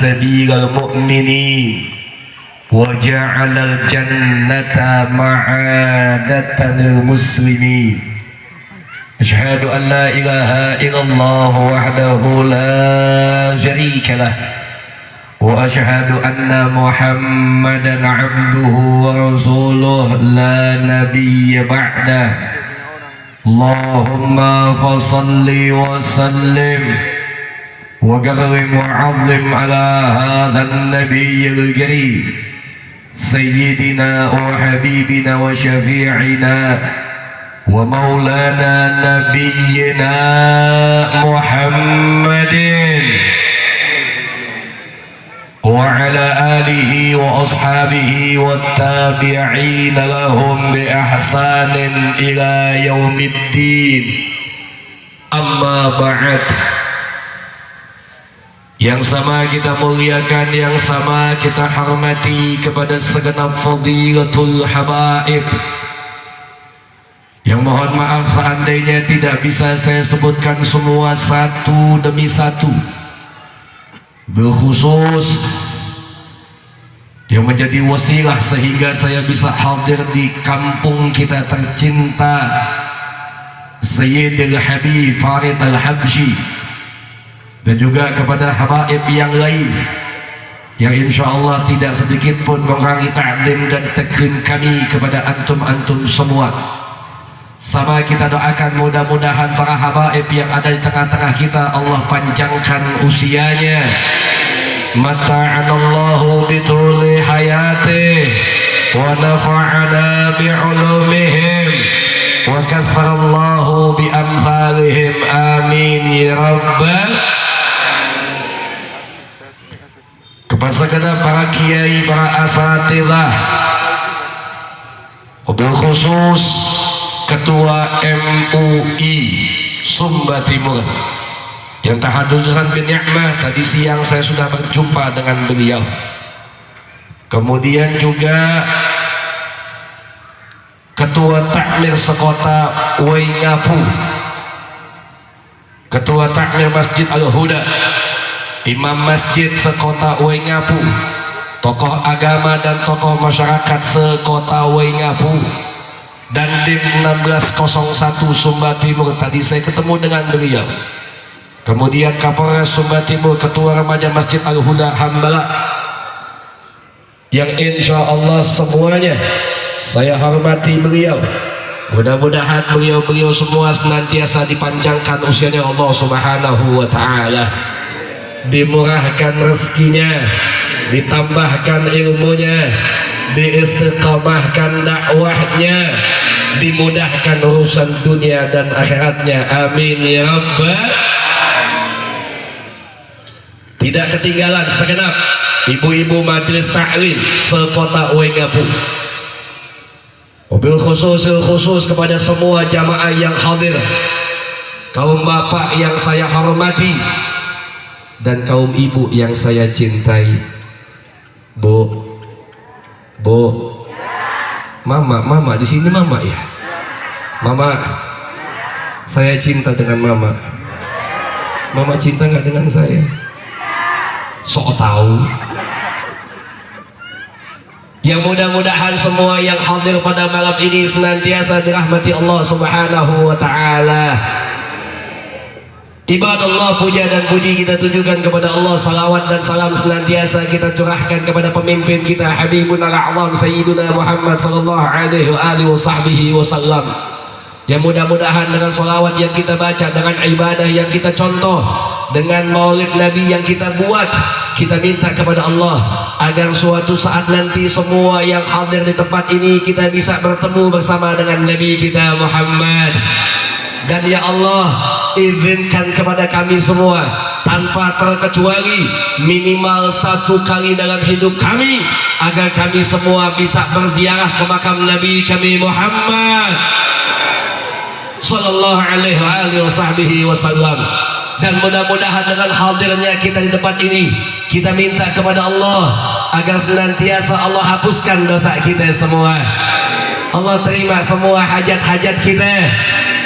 سبيل المؤمنين وجعل الجنة معادة للمسلمين. أشهد أن لا إله إلا الله وحده لا شريك له وأشهد أن محمدا عبده ورسوله لا نبي بعده. اللهم فصل وسلم وكرم وعظم على هذا النبي الكريم سيدنا وحبيبنا وشفيعنا ومولانا نبينا محمد وعلى آله وأصحابه والتابعين لهم بإحسان إلى يوم الدين. أما بعد, yang sama kita muliakan, yang sama kita hormati kepada segenap fadilatul habaib, yang mohon maaf seandainya tidak bisa saya sebutkan semua satu demi satu, berkhusus yang menjadi wasilah sehingga saya bisa hadir di kampung kita tercinta Sayyidil Habib Farid Al-Habsyi, dan juga kepada habaib yang lain yang insya Allah tidak sedikit pun mengurangi ta'zim dan takrim kami kepada antum-antum semua. Sama kita doakan mudah-mudahan para habaib yang ada di tengah-tengah kita Allah panjangkan usianya, mata'anallahu bituli hayatih wa nafa'ana bi'ulumihim wa katharallahu bi'amthalihim, amin ya rabbal. Kepada segenap para kiai, para asatidzah, wabil khusus Ketua MUI Sumba Timur yang tahadusan bin ni'mah, tadi siang saya sudah berjumpa dengan beliau. Kemudian juga Ketua Takmir Sekota Waingapu, Ketua Takmir Masjid Al-Huda, Imam Masjid Sekota Waingapu, tokoh agama dan tokoh masyarakat Sekota Waingapu, dan Dim 1601 Sumba Timur, tadi saya ketemu dengan beliau. Kemudian Kapolres Sumba Timur, Ketua Remaja Masjid Al-Huda Hambala, yang insya Allah semuanya saya hormati beliau. Mudah-mudahan beliau semua senantiasa dipanjangkan usianya Allah Subhanahu wa ta'ala, dimurahkan rezekinya, ditambahkan ilmunya, diistiqamahkan dakwahnya, dimudahkan urusan dunia dan akhiratnya, amin ya rabbal. Tidak ketinggalan segenap ibu-ibu majelis taklim Sekota Waingapu, mobil khusus kepada semua jamaah yang hadir, kaum bapak yang saya hormati dan kaum ibu yang saya cintai. Bu, mama di sini, mama ya, mama, saya cinta dengan mama. Mama cinta nggak dengan saya? Sok tahu. Yang mudah-mudahan semua yang hadir pada malam ini senantiasa dirahmati Allah Subhanahu wa ta'ala. Ibadallah, puja dan puji kita tujukan kepada Allah, salawat dan salam senantiasa kita curahkan kepada pemimpin kita Habibuna al-A'zam Sayyiduna Muhammad sallallahu alaihi wasallam. Yang mudah-mudahan dengan salawat yang kita baca, dengan ibadah yang kita contoh, dengan maulid Nabi yang kita buat, kita minta kepada Allah agar suatu saat nanti semua yang hadir di tempat ini kita bisa bertemu bersama dengan Nabi kita Muhammad. Dan ya Allah, izinkan kepada kami semua tanpa terkecuali minimal satu kali dalam hidup kami agar kami semua bisa berziarah ke makam Nabi kami Muhammad sallallahu alaihi wasallam. Dan mudah-mudahan dengan hadirnya kita di tempat ini, kita minta kepada Allah agar senantiasa Allah hapuskan dosa kita semua. Allah terima semua hajat-hajat kita.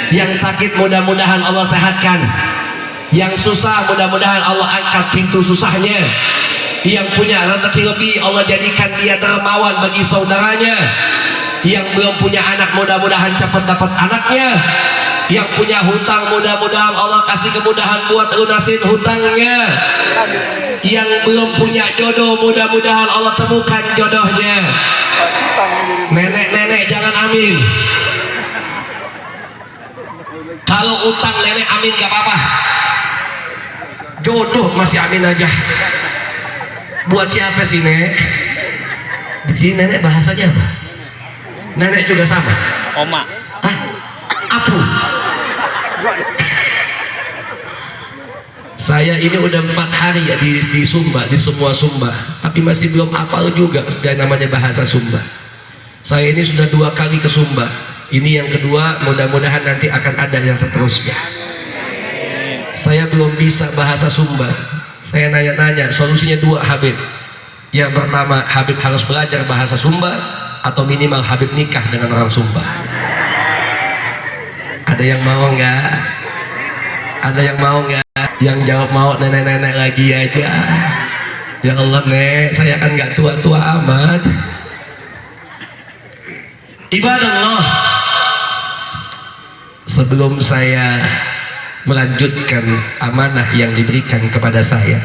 Yang sakit mudah-mudahan Allah sehatkan. Yang susah mudah-mudahan Allah angkat pintu susahnya. Yang punya rezeki lebih Allah jadikan dia dermawan bagi saudaranya. Yang belum punya anak mudah-mudahan cepat dapat anaknya. Yang punya hutang mudah-mudahan Allah kasih kemudahan buat lunasin hutangnya. Yang belum punya jodoh mudah-mudahan Allah temukan jodohnya. Nenek-nenek jangan amin. Kalau utang nenek amin gak apa-apa. Jodoh masih amin aja. Buat siapa sih nek? Di sini nenek bahasanya apa? Nenek juga sama. Oma. Hah? Apu. Saya ini udah 4 hari ya di Sumba, di semua Sumba, tapi masih belum hafal juga sudah namanya bahasa Sumba. Saya ini sudah 2 kali ke Sumba. Ini yang kedua, mudah-mudahan nanti akan ada yang seterusnya. Saya belum bisa bahasa Sumba. Saya nanya-nanya, solusinya 2 Habib. Yang pertama, Habib harus belajar bahasa Sumba, atau minimal Habib nikah dengan orang Sumba. Ada yang mau nggak? Ada yang mau nggak? Yang jawab mau nenek-nenek lagi aja. Ya Allah nek, saya kan nggak tua-tua amat. Ibadallah, sebelum saya melanjutkan amanah yang diberikan kepada saya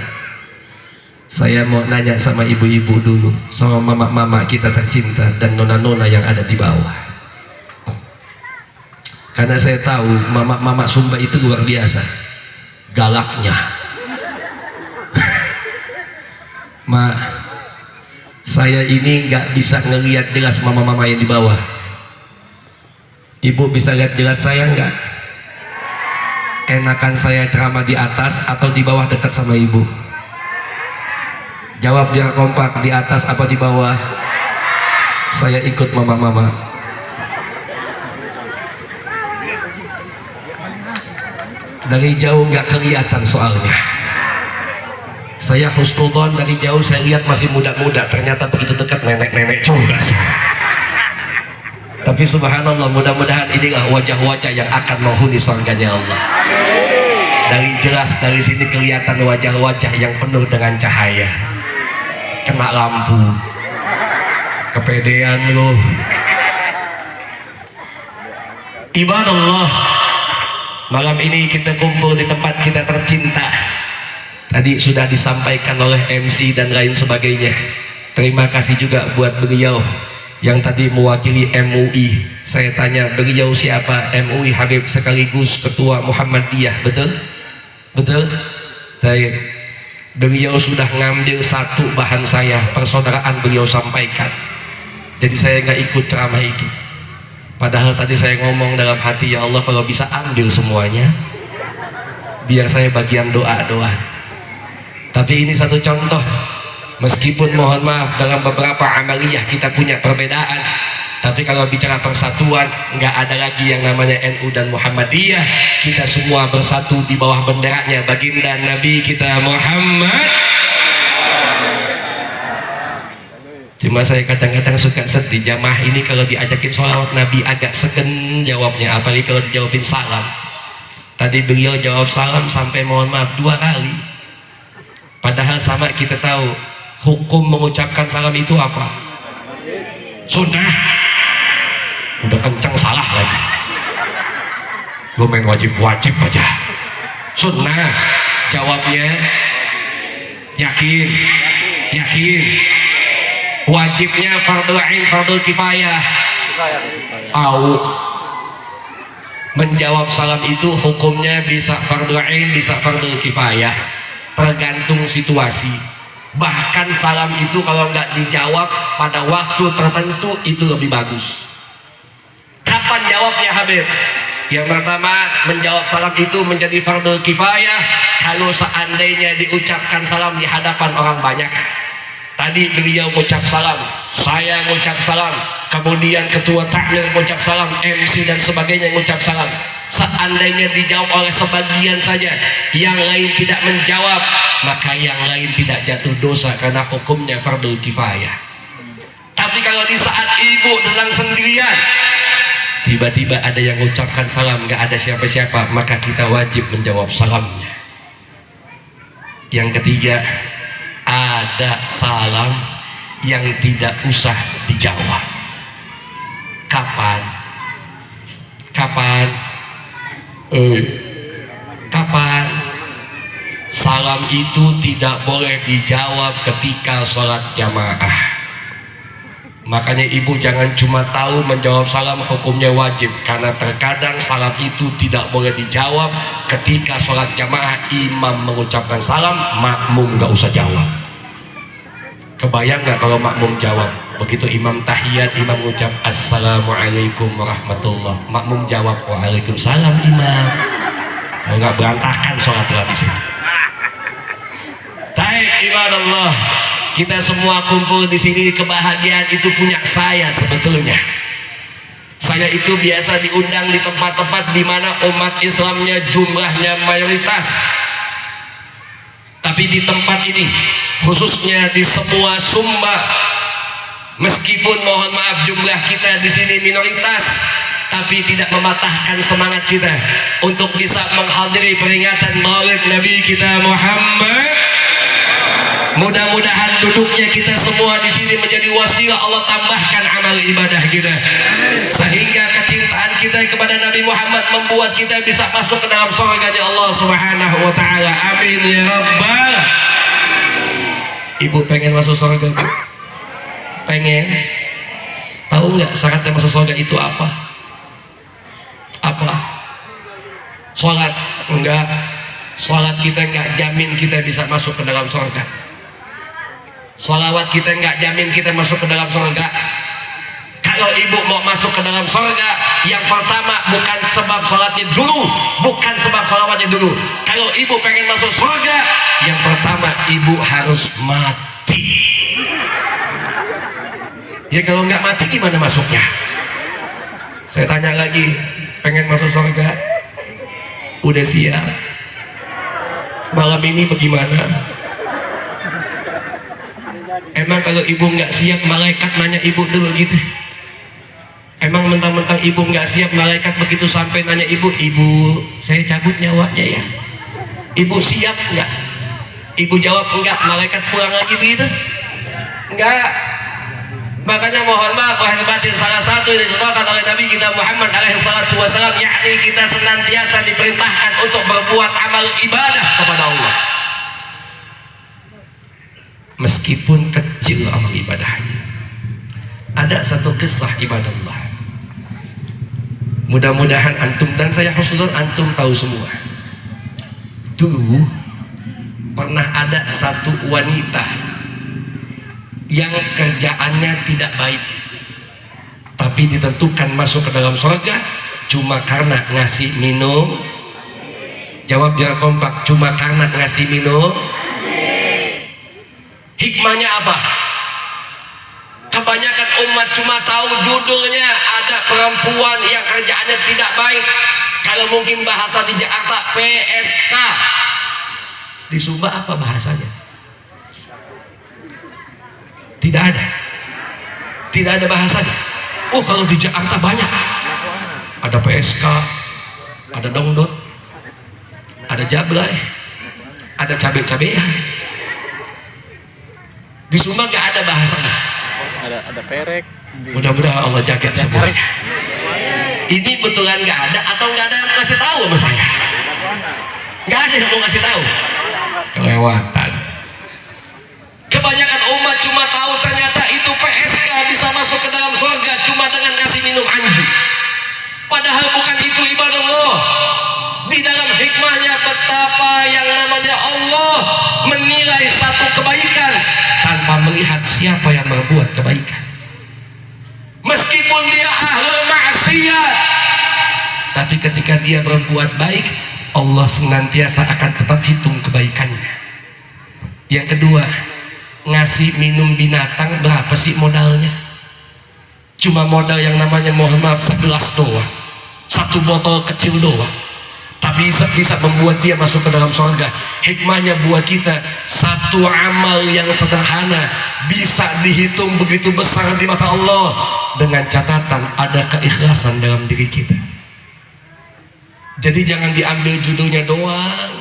mau nanya sama ibu-ibu dulu, sama mama-mama kita tercinta dan nona-nona yang ada di bawah. Karena saya tahu mama-mama Sumba itu luar biasa galaknya. Ma, saya ini nggak bisa ngelihat jelas mama-mama yang di bawah. Ibu bisa lihat jelas saya nggak? Enakan saya ceramah di atas atau di bawah dekat sama ibu? Jawab biar kompak, di atas apa di bawah? Saya ikut mama-mama. Dari jauh nggak kelihatan soalnya. Saya husnudon dari jauh, saya lihat masih muda-muda, ternyata begitu dekat nenek-nenek juga sih. Tapi subhanallah, mudah-mudahan inilah wajah-wajah yang akan menghuni surganya Allah. Dari jelas dari sini kelihatan wajah-wajah yang penuh dengan cahaya. Kena lampu, kepedean loh. Ibadallah, malam ini kita kumpul di tempat kita tercinta. Tadi sudah disampaikan oleh MC dan lain sebagainya. Terima kasih juga buat beliau yang tadi mewakili MUI. Saya tanya beliau siapa? MUI Habib sekaligus Ketua Muhammadiyah, betul? Betul? Baik. Beliau sudah ngambil satu bahan saya, persaudaraan beliau sampaikan. Jadi saya nggak ikut ceramah itu. Padahal tadi saya ngomong dalam hati, ya Allah kalau bisa ambil semuanya, biar saya bagian doa-doa. Tapi ini satu contoh. Meskipun mohon maaf dalam beberapa amaliyah kita punya perbedaan, tapi kalau bicara persatuan nggak ada lagi yang namanya NU dan Muhammadiyah. Kita semua bersatu di bawah benderanya baginda Nabi kita Muhammad. Cuma saya kadang-kadang suka sedih, jamaah ini kalau diajakin sholawat Nabi agak segen jawabnya, apalagi kalau dijawabin salam. Tadi beliau jawab salam sampai mohon maaf 2 kali. Padahal sama kita tahu hukum mengucapkan salam itu apa? Sunnah. Udah kencang salah lagi. Gue main wajib-wajib aja. Sunnah. Jawabnya yakin. Yakin. Wajibnya fardhu ain, fardhu kifayah. Menjawab salam itu hukumnya bisa fardhu ain, bisa fardhu kifayah, tergantung situasi. Bahkan salam itu kalau nggak dijawab pada waktu tertentu itu lebih bagus. Kapan jawabnya Habib? Yang pertama, menjawab salam itu menjadi fardhu kifayah kalau seandainya diucapkan salam di hadapan orang banyak. Tadi beliau mengucap salam, saya mengucap salam, kemudian ketua takmir mengucap salam, MC dan sebagainya mengucap salam. Seandainya dijawab oleh sebagian saja, yang lain tidak menjawab, maka yang lain tidak jatuh dosa karena hukumnya fardhu kifayah. Tapi kalau di saat ibu sedang sendirian, tiba-tiba ada yang mengucapkan salam, gak ada siapa-siapa, maka kita wajib menjawab salamnya. Yang ketiga, ada salam yang tidak usah dijawab. Kapan? Kapan? Kapan? Salam itu tidak boleh dijawab ketika sholat jamaah. Makanya ibu jangan cuma tahu menjawab salam hukumnya wajib, karena terkadang salam itu tidak boleh dijawab ketika sholat jamaah. Imam mengucapkan salam, makmum gak usah jawab. Kebayang gak kalau makmum jawab? Begitu imam tahiyat, imam mengucap assalamualaikum warahmatullah, makmum jawab waalaikumsalam imam. Kalau gak berantakan sholat habis itu. Baik ibadallah, kita semua kumpul di sini, kebahagiaan itu punya saya sebetulnya. Saya itu biasa diundang di tempat-tempat di mana umat Islamnya jumlahnya mayoritas. Tapi di tempat ini, khususnya di semua Sumba, meskipun mohon maaf jumlah kita di sini minoritas, tapi tidak mematahkan semangat kita untuk bisa menghadiri peringatan Maulid Nabi kita Muhammad. Mudah-mudahan duduknya kita semua di sini menjadi wasilah Allah tambahkan amal ibadah kita, sehingga kecintaan kita kepada Nabi Muhammad membuat kita bisa masuk ke dalam surganya Allah Subhanahu wa taala. Amin ya rabbal. Ibu pengen masuk surga? Pengen? Tahu nggak syaratnya masuk surga itu apa? Apa? Sholat? Enggak. Sholat kita nggak jamin kita bisa masuk ke dalam surga. Sholawat kita nggak jamin kita masuk ke dalam surga. Kalau ibu mau masuk ke dalam surga, yang pertama bukan sebab sholatnya dulu, bukan sebab sholawatnya dulu. Kalau ibu pengen masuk surga, yang pertama ibu harus mati. Ya kalau nggak mati gimana masuknya? Saya tanya lagi, pengen masuk surga? Udah siap? Malam ini bagaimana? Emang kalau ibu nggak siap, malaikat nanya ibu dulu gitu? Emang mentang-mentang ibu nggak siap, malaikat begitu sampai nanya ibu, ibu saya cabut nyawanya ya, ibu siap nggak? Ibu jawab enggak, malaikat pulang lagi begitu? Enggak. Makanya mohon maaf lahir batin, salah satu yang dicontohkan oleh Nabi kita Muhammad alaihi salatu wasallam, yakni kita senantiasa diperintahkan untuk berbuat amal ibadah kepada Allah. Meskipun kecil amal ibadahnya. Ada satu kisah ibadallah, mudah-mudahan antum dan saya khususnya antum tahu semua. Dulu pernah ada satu wanita yang kerjaannya tidak baik, tapi ditentukan masuk ke dalam surga cuma karena ngasih minum. Jawab biar kompak, cuma karena ngasih minum. Hikmahnya apa? Kebanyakan umat cuma tahu judulnya, ada perempuan yang kerjaannya tidak baik. Kalau mungkin bahasa di Jakarta PSK. Di Sumba apa bahasanya? Tidak ada. Tidak ada bahasanya. Oh kalau di Jakarta banyak. Ada PSK, ada dongdot, ada jablay, ada cabe-cabean. Di Sumba nggak ada bahasanya. Ada perek. Mudah-mudahan Allah jaga semuanya. Ini betulan nggak ada atau nggak ada yang ngasih tahu sama saya? Nggak ada yang mau ngasih tahu. Kelewatan. Kebanyakan umat cuma tahu ternyata itu PSK bisa masuk ke dalam surga cuma dengan ngasih minum anjing. Padahal bukan itu ibadah Allah. Di dalam hikmahnya betapa yang namanya Allah menilai satu kebaikan tanpa melihat siapa yang berbuat kebaikan. Meskipun dia ahli maksiat, tapi ketika dia berbuat baik, Allah senantiasa akan tetap hitung kebaikannya. Yang kedua, ngasih minum binatang berapa sih modalnya? Cuma modal yang namanya mohon maaf segelas doang, satu botol kecil doang, tapi bisa membuat dia masuk ke dalam surga. Hikmahnya buat kita, satu amal yang sederhana bisa dihitung begitu besar di mata Allah, dengan catatan ada keikhlasan dalam diri kita. Jadi jangan diambil judulnya doang.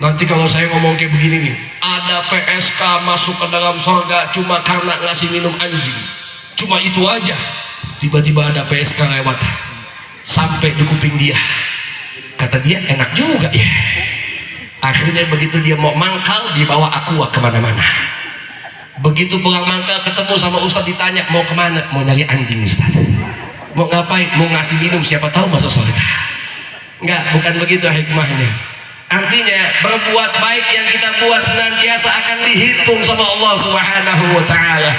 Nanti kalau saya ngomong kayak begini nih, ada PSK masuk ke dalam surga cuma karena ngasih minum anjing, cuma itu aja. Tiba-tiba ada PSK lewat sampai di kuping dia, kata dia enak juga ya. Akhirnya begitu dia mau mangkal, dibawa aqua kemana-mana. Begitu pulang mangkal ketemu sama Ustadz, ditanya mau kemana, mau nyari anjing Ustadz. Mau ngapain, mau ngasih minum, siapa tahu masuk surga. Enggak, bukan begitu hikmahnya. Artinya berbuat baik yang kita buat senantiasa akan dihitung sama Allah Subhanahu wa ta'ala.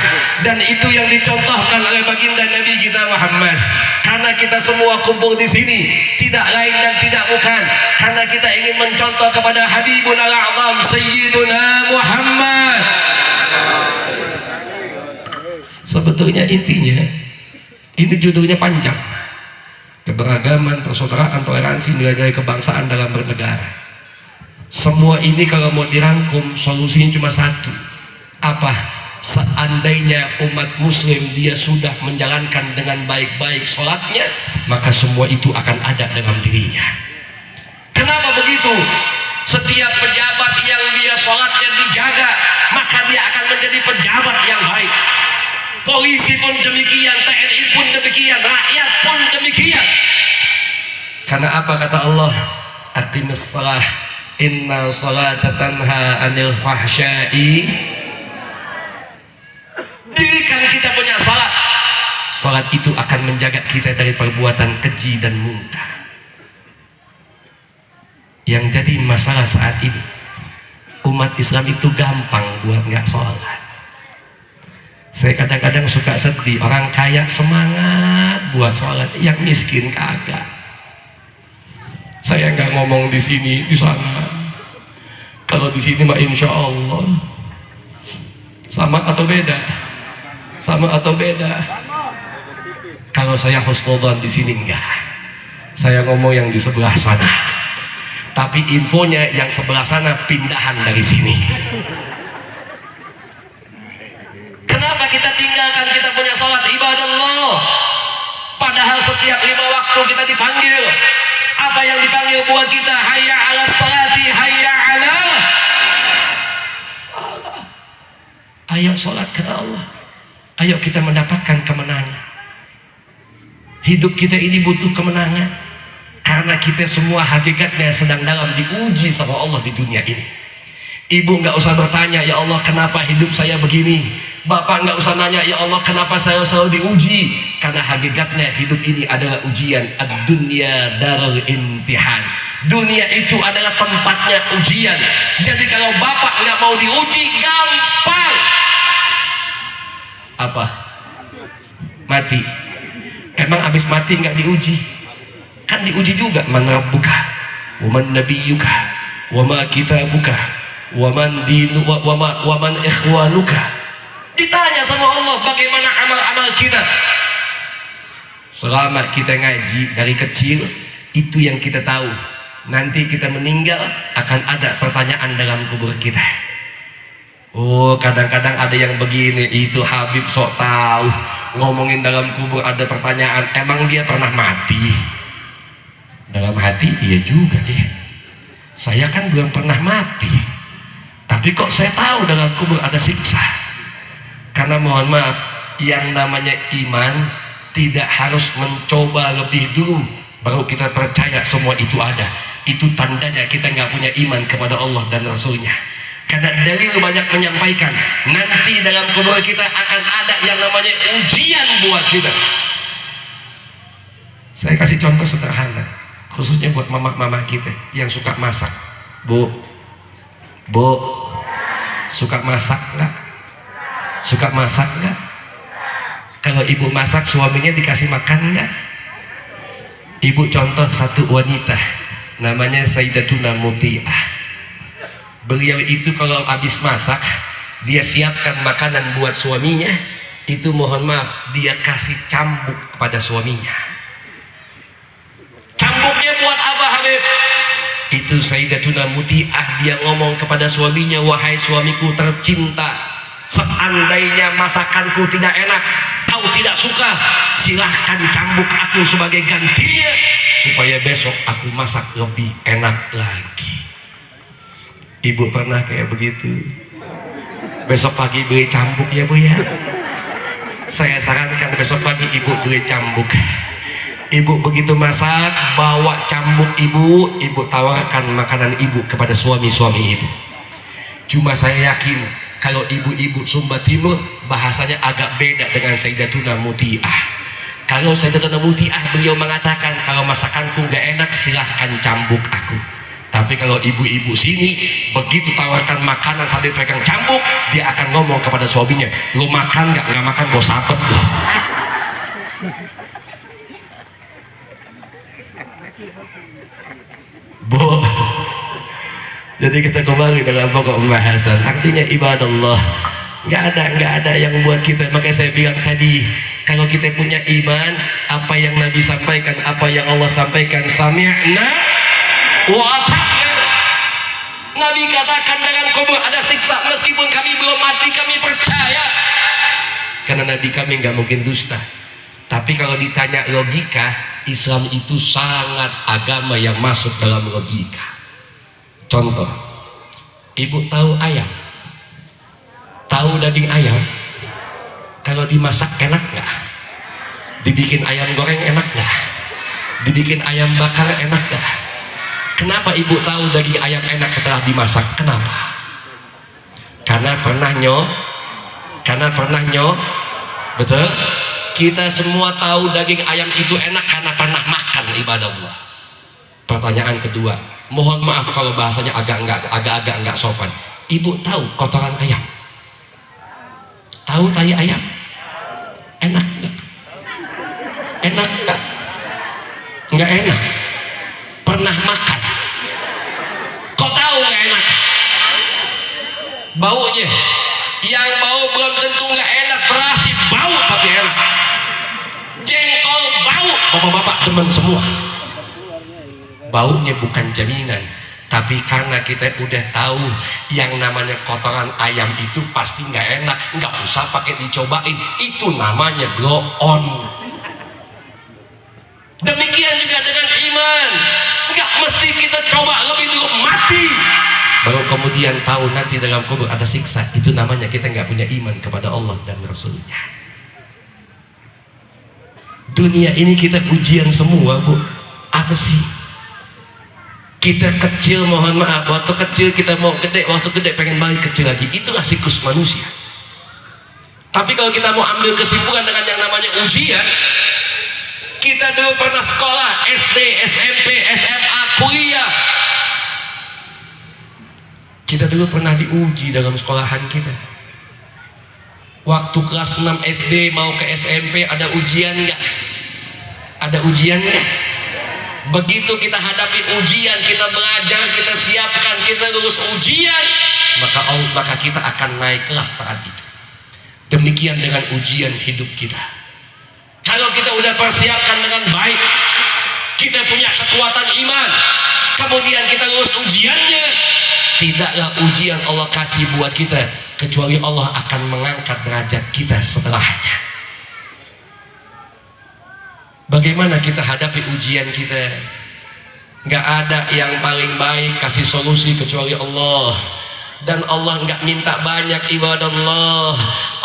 Dan itu yang dicontohkan oleh baginda Nabi kita Muhammad. Karena kita semua kumpul di sini tidak lain dan tidak bukan karena kita ingin mencontoh kepada Habibul A'zam Sayyiduna Muhammad. Sebetulnya intinya ini judulnya panjang. Keberagaman, persaudaraan, toleransi, nilai-nilai kebangsaan dalam bernegara. Semua ini kalau mau dirangkum solusinya cuma satu. Apa? Seandainya umat muslim dia sudah menjalankan dengan baik-baik sholatnya, maka semua itu akan ada dalam dirinya. Kenapa begitu? Setiap pejabat yang dia sholatnya dijaga, maka dia akan menjadi pejabat yang baik. Polisi pun demikian, TNI pun demikian, rakyat pun demikian. Karena apa kata Allah? Aqimus shalah inna salata tanha anil fahsyai. Dirikan kita punya salat. Salat itu akan menjaga kita dari perbuatan keji dan munkar. Yang jadi masalah saat ini, umat Islam itu gampang buat nggak sholat. Saya kadang-kadang suka sedih, orang kaya semangat buat sholat, yang miskin kagak. Saya nggak ngomong di sini, di sana. Kalau di sini mah insya Allah. Sama atau beda? Sama atau beda? Kalau saya husnudzon di sini enggak. Saya ngomong yang di sebelah sana. Tapi infonya yang sebelah sana pindahan dari sini. Kenapa kita tinggalkan kita punya sholat ibadah Allah? Padahal setiap 5 waktu kita dipanggil. Apa yang dipanggil buat kita? Hayya ala salati, hayya ala salah. Ayo sholat kata Allah. Ayo kita mendapatkan kemenangan. Hidup kita ini butuh kemenangan. Karena kita semua hakikatnya sedang dalam diuji sama Allah di dunia ini. Ibu nggak usah bertanya, ya Allah kenapa hidup saya begini. Bapak nggak usah nanya, ya Allah kenapa saya selalu diuji. Karena hakikatnya hidup ini adalah ujian. Ad-dunya darul imtihan. Dunia itu adalah tempatnya ujian. Jadi kalau bapak nggak mau diuji, gampang. Apa? Mati. Emang abis mati nggak diuji? Kan diuji juga. Man rabbuka, wa man nabiyyuka, wa ma kitabuka, wa man dinu, wa man ikhwanuka. Ditanya sama Allah bagaimana amal-amal kita. Selama kita ngaji dari kecil, itu yang kita tahu. Nanti kita meninggal akan ada pertanyaan dalam kubur kita. Oh, kadang-kadang ada yang begini, itu Habib sok tahu ngomongin dalam kubur ada pertanyaan. Emang dia pernah mati? Dalam hati iya juga ya. Saya kan belum pernah mati, tapi kok saya tahu dalam kubur ada siksa. Karena mohon maaf, yang namanya iman tidak harus mencoba lebih dulu baru kita percaya semua itu ada. Itu tandanya kita nggak punya iman kepada Allah dan Rasulnya. Karena dalil banyak menyampaikan nanti dalam kubur kita akan ada yang namanya ujian buat kita. Saya kasih contoh sederhana, khususnya buat mama-mama kita yang suka masak. Bu, suka masak nggak? Suka masak nggak? Kalau ibu masak, suaminya dikasih makan nggak? Ibu contoh satu wanita, namanya Sayyidatuna Muti'ah. Beliau itu kalau habis masak, dia siapkan makanan buat suaminya. Itu mohon maaf, dia kasih cambuk kepada suaminya. Cambuknya buat apa Habib? Itu Sayyidatuna Muti'ah, dia ngomong kepada suaminya, wahai suamiku tercinta, seandainya masakanku tidak enak, kau tidak suka, silahkan cambuk aku sebagai gantinya, supaya besok aku masak lebih enak lagi. Ibu pernah kayak begitu? Besok pagi beli cambuk ya Bu ya. Saya sarankan besok pagi ibu beli cambuk. Ibu begitu masak, bawa cambuk ibu tawarkan makanan ibu kepada suami-suami ibu. Cuma saya yakin kalau ibu-ibu Sumba Timur bahasanya agak beda dengan Sayyidatuna Muti'ah. Kalau Sayyidatuna Muti'ah beliau mengatakan kalau masakanku gak enak silahkan cambuk aku. Tapi kalau ibu-ibu sini begitu tawarkan makanan sambil pegang cambuk, dia akan ngomong kepada suaminya, lo makan nggak makan gue sapet lo. Bu, jadi kita kembali dalam pokok pembahasan. Artinya ibadah Allah nggak ada yang buat kita. Makanya saya bilang tadi, kalau kita punya iman, apa yang Nabi sampaikan, apa yang Allah sampaikan, sami'na wa ata'na. Nabi katakan dengan kubur ada siksa, meskipun kami belum mati kami percaya, karena Nabi kami nggak mungkin dusta. Tapi kalau ditanya logika, Islam itu sangat agama yang masuk dalam logika. Contoh, ibu tahu ayam, tahu daging ayam, kalau dimasak enak nggak? Dibikin ayam goreng enak nggak? Dibikin ayam bakar enak nggak? Kenapa ibu tahu daging ayam enak setelah dimasak? Kenapa? Karena pernah nyok, betul? Kita semua tahu daging ayam itu enak karena pernah makan, ibadah Allah. Pertanyaan kedua, mohon maaf kalau bahasanya agak-agak nggak sopan. Ibu tahu kotoran ayam? Tahu tai ayam? Enak nggak? Enak nggak? Nggak enak. Pernah makan? Kok tahu nggak enak? Baunya, yang bau belum tentu nggak enak. Terasi bau tapi enak. Jengkol bau, bapak-bapak demen semua. Baunya bukan jaminan, tapi karena kita udah tahu yang namanya kotoran ayam itu pasti nggak enak, nggak usah pakai dicobain, itu namanya blow on. Demikian juga dengan iman, nggak mesti kita coba lebih dulu mati baru kemudian tahu nanti dalam kubur ada siksa. Itu namanya kita nggak punya iman kepada Allah dan Rasulnya. Dunia ini kita ujian semua, Bu. Apa sih? Kita kecil, mohon maaf, waktu kecil kita mau gede, waktu gede pengen balik kecil lagi. Itulah siklus manusia. Tapi kalau kita mau ambil kesimpulan dengan yang namanya ujian, kita dulu pernah sekolah SD, SMP, SMA, kuliah. Kita dulu pernah diuji dalam sekolahan kita. Waktu kelas 6 SD mau ke SMP ada ujian nggak? Ada ujian nggak? Begitu kita hadapi ujian, kita belajar, kita siapkan, kita lulus ujian, maka kita akan naik kelas saat itu. Demikian dengan ujian hidup kita. Kalau kita udah persiapkan dengan baik, kita punya kekuatan iman, kemudian kita lulus ujiannya, tidaklah ujian Allah kasih buat kita kecuali Allah akan mengangkat derajat kita setelahnya. Bagaimana kita hadapi ujian kita? Nggak ada yang paling baik kasih solusi kecuali Allah. Dan Allah nggak minta banyak ibadah Allah.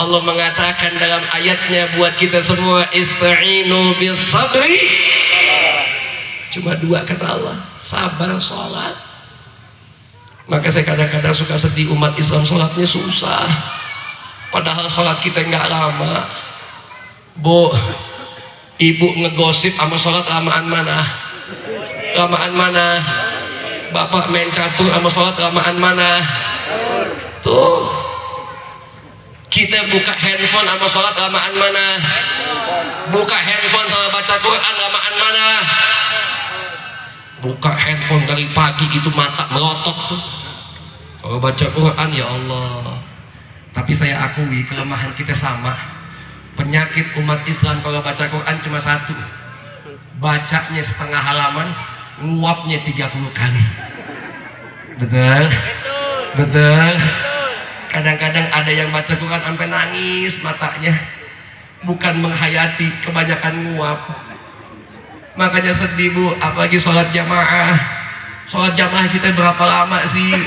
Allah mengatakan dalam ayatnya buat kita semua, ista'inu bis sabri. Cuma 2 kata Allah, sabar, sholat. Maka saya kadang-kadang suka sedih, umat Islam sholatnya susah, padahal sholat kita nggak lama. Bu, ibu ngegosip sama sholat lamaan mana? Lamaan mana? Bapak main catur sama sholat lamaan mana? Tuh, kita buka handphone sama sholat lamaan mana? Buka handphone sama baca Quran lamaan mana? Buka handphone dari pagi itu mata melotot tuh kalau baca Quran, ya Allah. Tapi saya akui kelemahan kita sama. Penyakit umat Islam kalau baca Quran cuma satu, bacanya setengah halaman, nguapnya 30 kali. Betul? Betul? Kadang-kadang ada yang baca Quran sampai nangis matanya, bukan menghayati, kebanyakan nguap. Makanya sedih, Bu, apalagi sholat jamaah. Sholat jamaah kita berapa lama sih?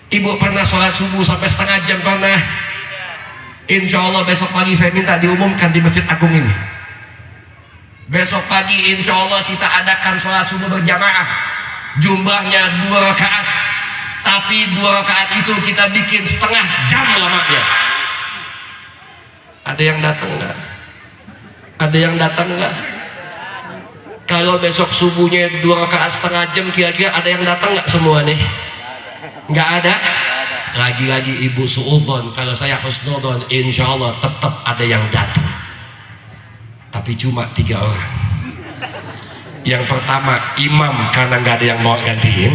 Ibu pernah sholat subuh sampai setengah jam pernah? Insya Allah besok pagi saya minta diumumkan di Masjid Agung ini. Besok pagi insya Allah kita adakan sholat subuh berjamaah. Jumlahnya 2 rakaat. Tapi 2 rakaat itu kita bikin setengah jam lamanya. Ada yang datang nggak? Ada yang datang nggak? Kalau besok subuhnya 2 rakaat setengah jam, kira-kira ada yang datang nggak semua nih? Nggak ada. Lagi-lagi ibu suudzon, kalau saya husnudon, insya Allah tetap ada yang datang. Tapi cuma 3 orang. Yang pertama imam, karena nggak ada yang mau gantiin.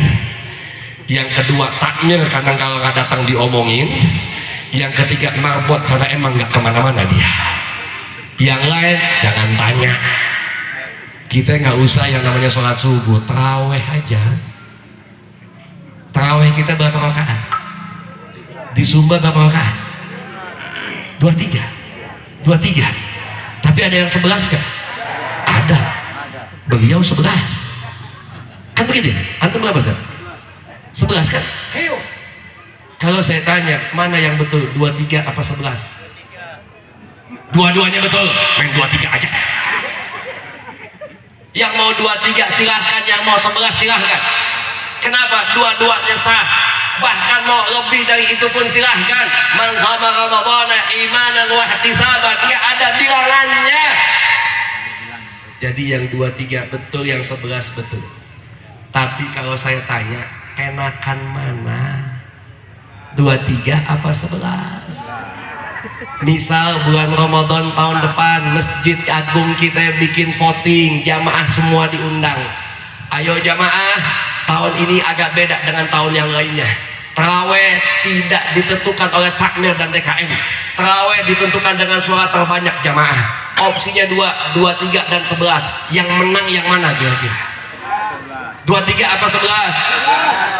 Yang kedua takmir, karena kalau nggak datang diomongin. Yang ketiga marbot, karena emang nggak kemana-mana dia. Yang lain jangan tanya. Kita nggak usah yang namanya sholat subuh, taraweh aja. Taraweh kita berapa rakaat? Di Sumba berapa rakaat? 23. 23. Tapi ada yang 11 kan? Ada. Beliau 11. Kan begitu? Antum berapa, Ustaz? 11 kan? Ayo. Kalau saya tanya, mana yang betul? 23 apa 11? Dua-duanya betul. Main 23 aja. Yang mau 23 silahkan, yang mau 11 silahkan. Kenapa? Dua-duanya sah. Bahkan mau lebih dari itu pun silahkan. Man qama ramadhana imanan wa ihtisaban, enggak ada bilangannya. Jadi yang 23 betul, yang 11 betul. Tapi kalau saya tanya, enakan mana? 23 apa 11? Misal bulan Ramadan tahun depan Masjid Agung kita bikin voting, jamaah semua diundang. Ayo jamaah, tahun ini agak beda dengan tahun yang lainnya. Taraweh tidak ditentukan oleh takmir dan DKM. Taraweh ditentukan dengan suara terbanyak jamaah. Opsinya 2, 23 dan 11. Yang menang yang mana kira-kira? 23 apa 11?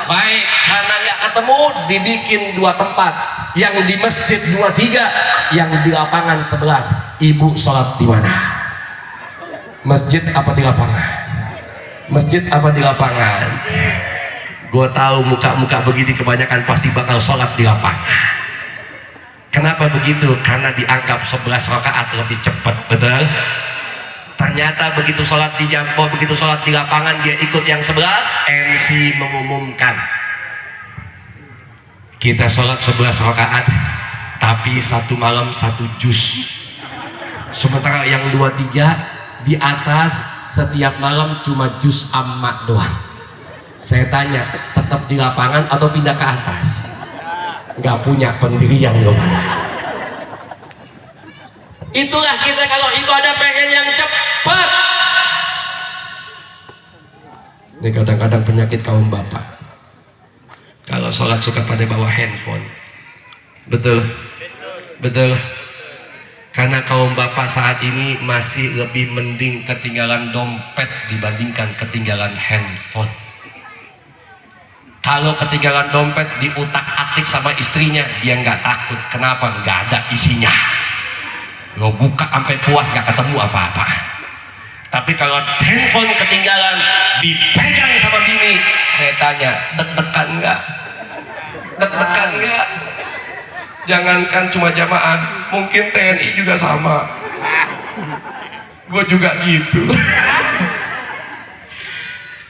Baik, karena nggak ketemu dibikin 2 tempat. Yang di masjid 23, yang di lapangan 11. Ibu sholat di mana? Masjid apa di lapangan? Masjid apa di lapangan? Gue tahu muka-muka begini kebanyakan pasti bakal sholat di lapangan. Kenapa begitu? Karena dianggap 11 rakaat lebih cepat, betul? Ternyata begitu sholat di jampo, begitu sholat di lapangan dia ikut yang 11. MC mengumumkan kita sholat 11 rakaat, tapi 1 malam 1 juz. Sementara yang 23 di atas setiap malam cuma juz amma doang. Saya tanya, tetap di lapangan atau pindah ke atas? Nggak punya pendirian loh. Itulah kita kalau ibadah pengen yang cepat. Ini kadang-kadang penyakit kaum bapak. Kalau sholat suka pada bawa handphone. Betul? Betul? Karena kaum bapak saat ini masih lebih mending ketinggalan dompet dibandingkan ketinggalan handphone. Kalau ketinggalan dompet diutak-atik sama istrinya, dia nggak takut. Kenapa? Nggak ada isinya. Lo buka sampai puas nggak ketemu apa-apa. Tapi kalau handphone ketinggalan, dipegang sama bini, saya tanya, deg-degan nggak? Deg-degan nggak? Jangankan cuma jamaah, mungkin TNI juga sama. Gue juga gitu.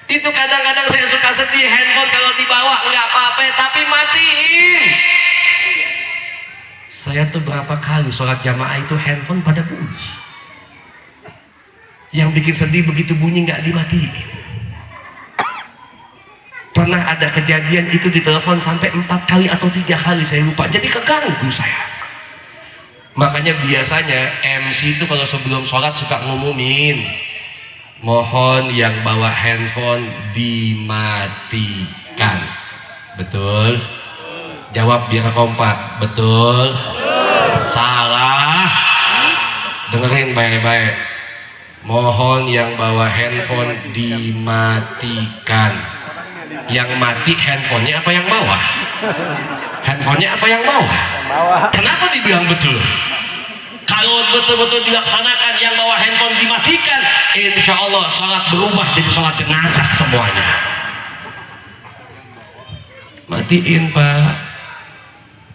Itu kadang-kadang saya suka sedih, handphone kalau dibawa nggak apa-apa, tapi matiin. Saya tuh berapa kali sholat jamaah itu handphone pada bunyi. Yang bikin sedih begitu bunyi nggak dimatiin. Pernah ada kejadian itu ditelepon sampai 4 kali atau 3 kali, saya lupa. Jadi keganggu saya. Makanya biasanya MC itu kalau sebelum sholat suka ngumumin, mohon yang bawa handphone dimatikan. Betul? Jawab biar kompak. Betul? Salah? Dengerin baik-baik. Mohon yang bawa handphone dimatikan. Yang mati handphonenya apa yang bawa? Handphonenya apa yang bawa? Kenapa dibilang betul? Kalau betul-betul dilaksanakan yang bawa handphone dimatikan, insya Allah sholat berubah jadi sholat jenazah semuanya. Matiin Pak.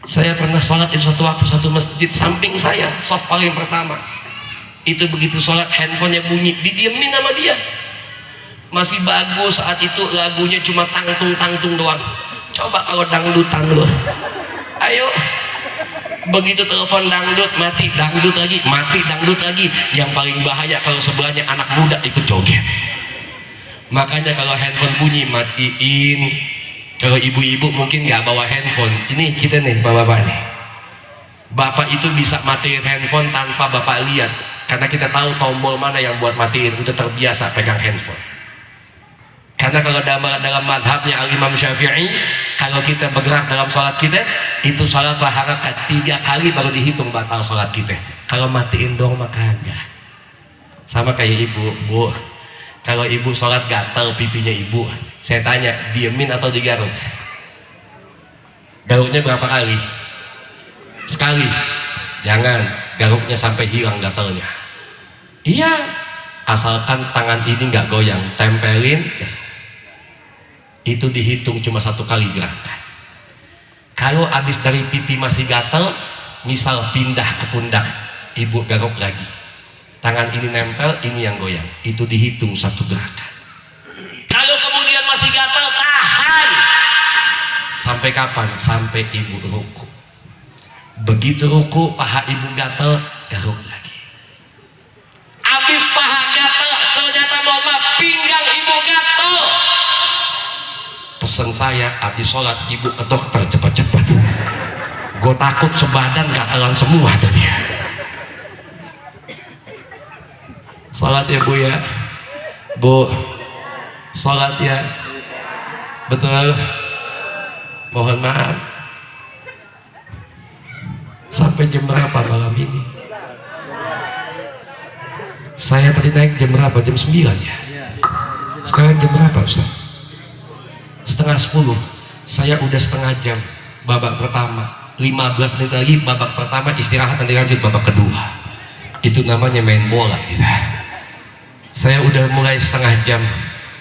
Saya pernah sholat di suatu waktu satu masjid, samping saya soft paling pertama itu begitu sholat handphonenya bunyi, didiemin sama dia. Masih bagus saat itu, lagunya cuma tangtung doang. Coba kalau dangdutan loh, ayo. Begitu telepon dangdut, mati, dangdut lagi, mati, dangdut lagi. Yang paling bahaya kalau sebelahnya anak muda ikut joget. Makanya kalau handphone bunyi, matiin. Kalau ibu-ibu mungkin nggak bawa handphone, ini kita nih bapak-bapak nih, bapak itu bisa matiin handphone tanpa bapak lihat, karena kita tahu tombol mana yang buat matiin, udah terbiasa pegang handphone. Karena kalau dalam madhabnya Al-Imam Syafi'i, kalau kita bergerak dalam sholat kita, itu sholat harakat 3 kali baru dihitung batal sholat kita. Kalau matiin dong maka enggak. Sama kayak ibu, Bu, kalau ibu sholat gatal pipinya ibu, saya tanya, diemin atau digaruk? Garuknya berapa kali? Sekali. Jangan, garuknya sampai hilang gatalnya. Iya, asalkan tangan ini nggak goyang, tempelin, itu dihitung cuma 1 kali gerakan. Kalau habis dari pipi masih gatal, misal pindah ke pundak, ibu garuk lagi. Tangan ini nempel, ini yang goyang, itu dihitung 1 gerakan. Kalau kemudian masih gatal, tahan. Sampai kapan? Sampai ibu ruku. Begitu ruku, paha ibu gatal, garuk lagi. Habis paha gatal, ternyata mohon maaf, pinggang ibu gatal. Pesan saya, habis sholat ibu ke dokter cepat-cepat. Gue takut sebadan gatalan semua tadi. Sholat ya Bu ya, Bu. Sholat ya, betul. Mohon maaf, sampai jam berapa malam ini? Saya tadi naik jam berapa? Jam 9 ya. Sekarang jam berapa Ustaz? Setengah 10. Saya udah setengah jam babak pertama, 15 menit lagi babak pertama, istirahat, nanti lanjut babak kedua. Itu namanya main bola gitu. Saya udah mulai setengah jam.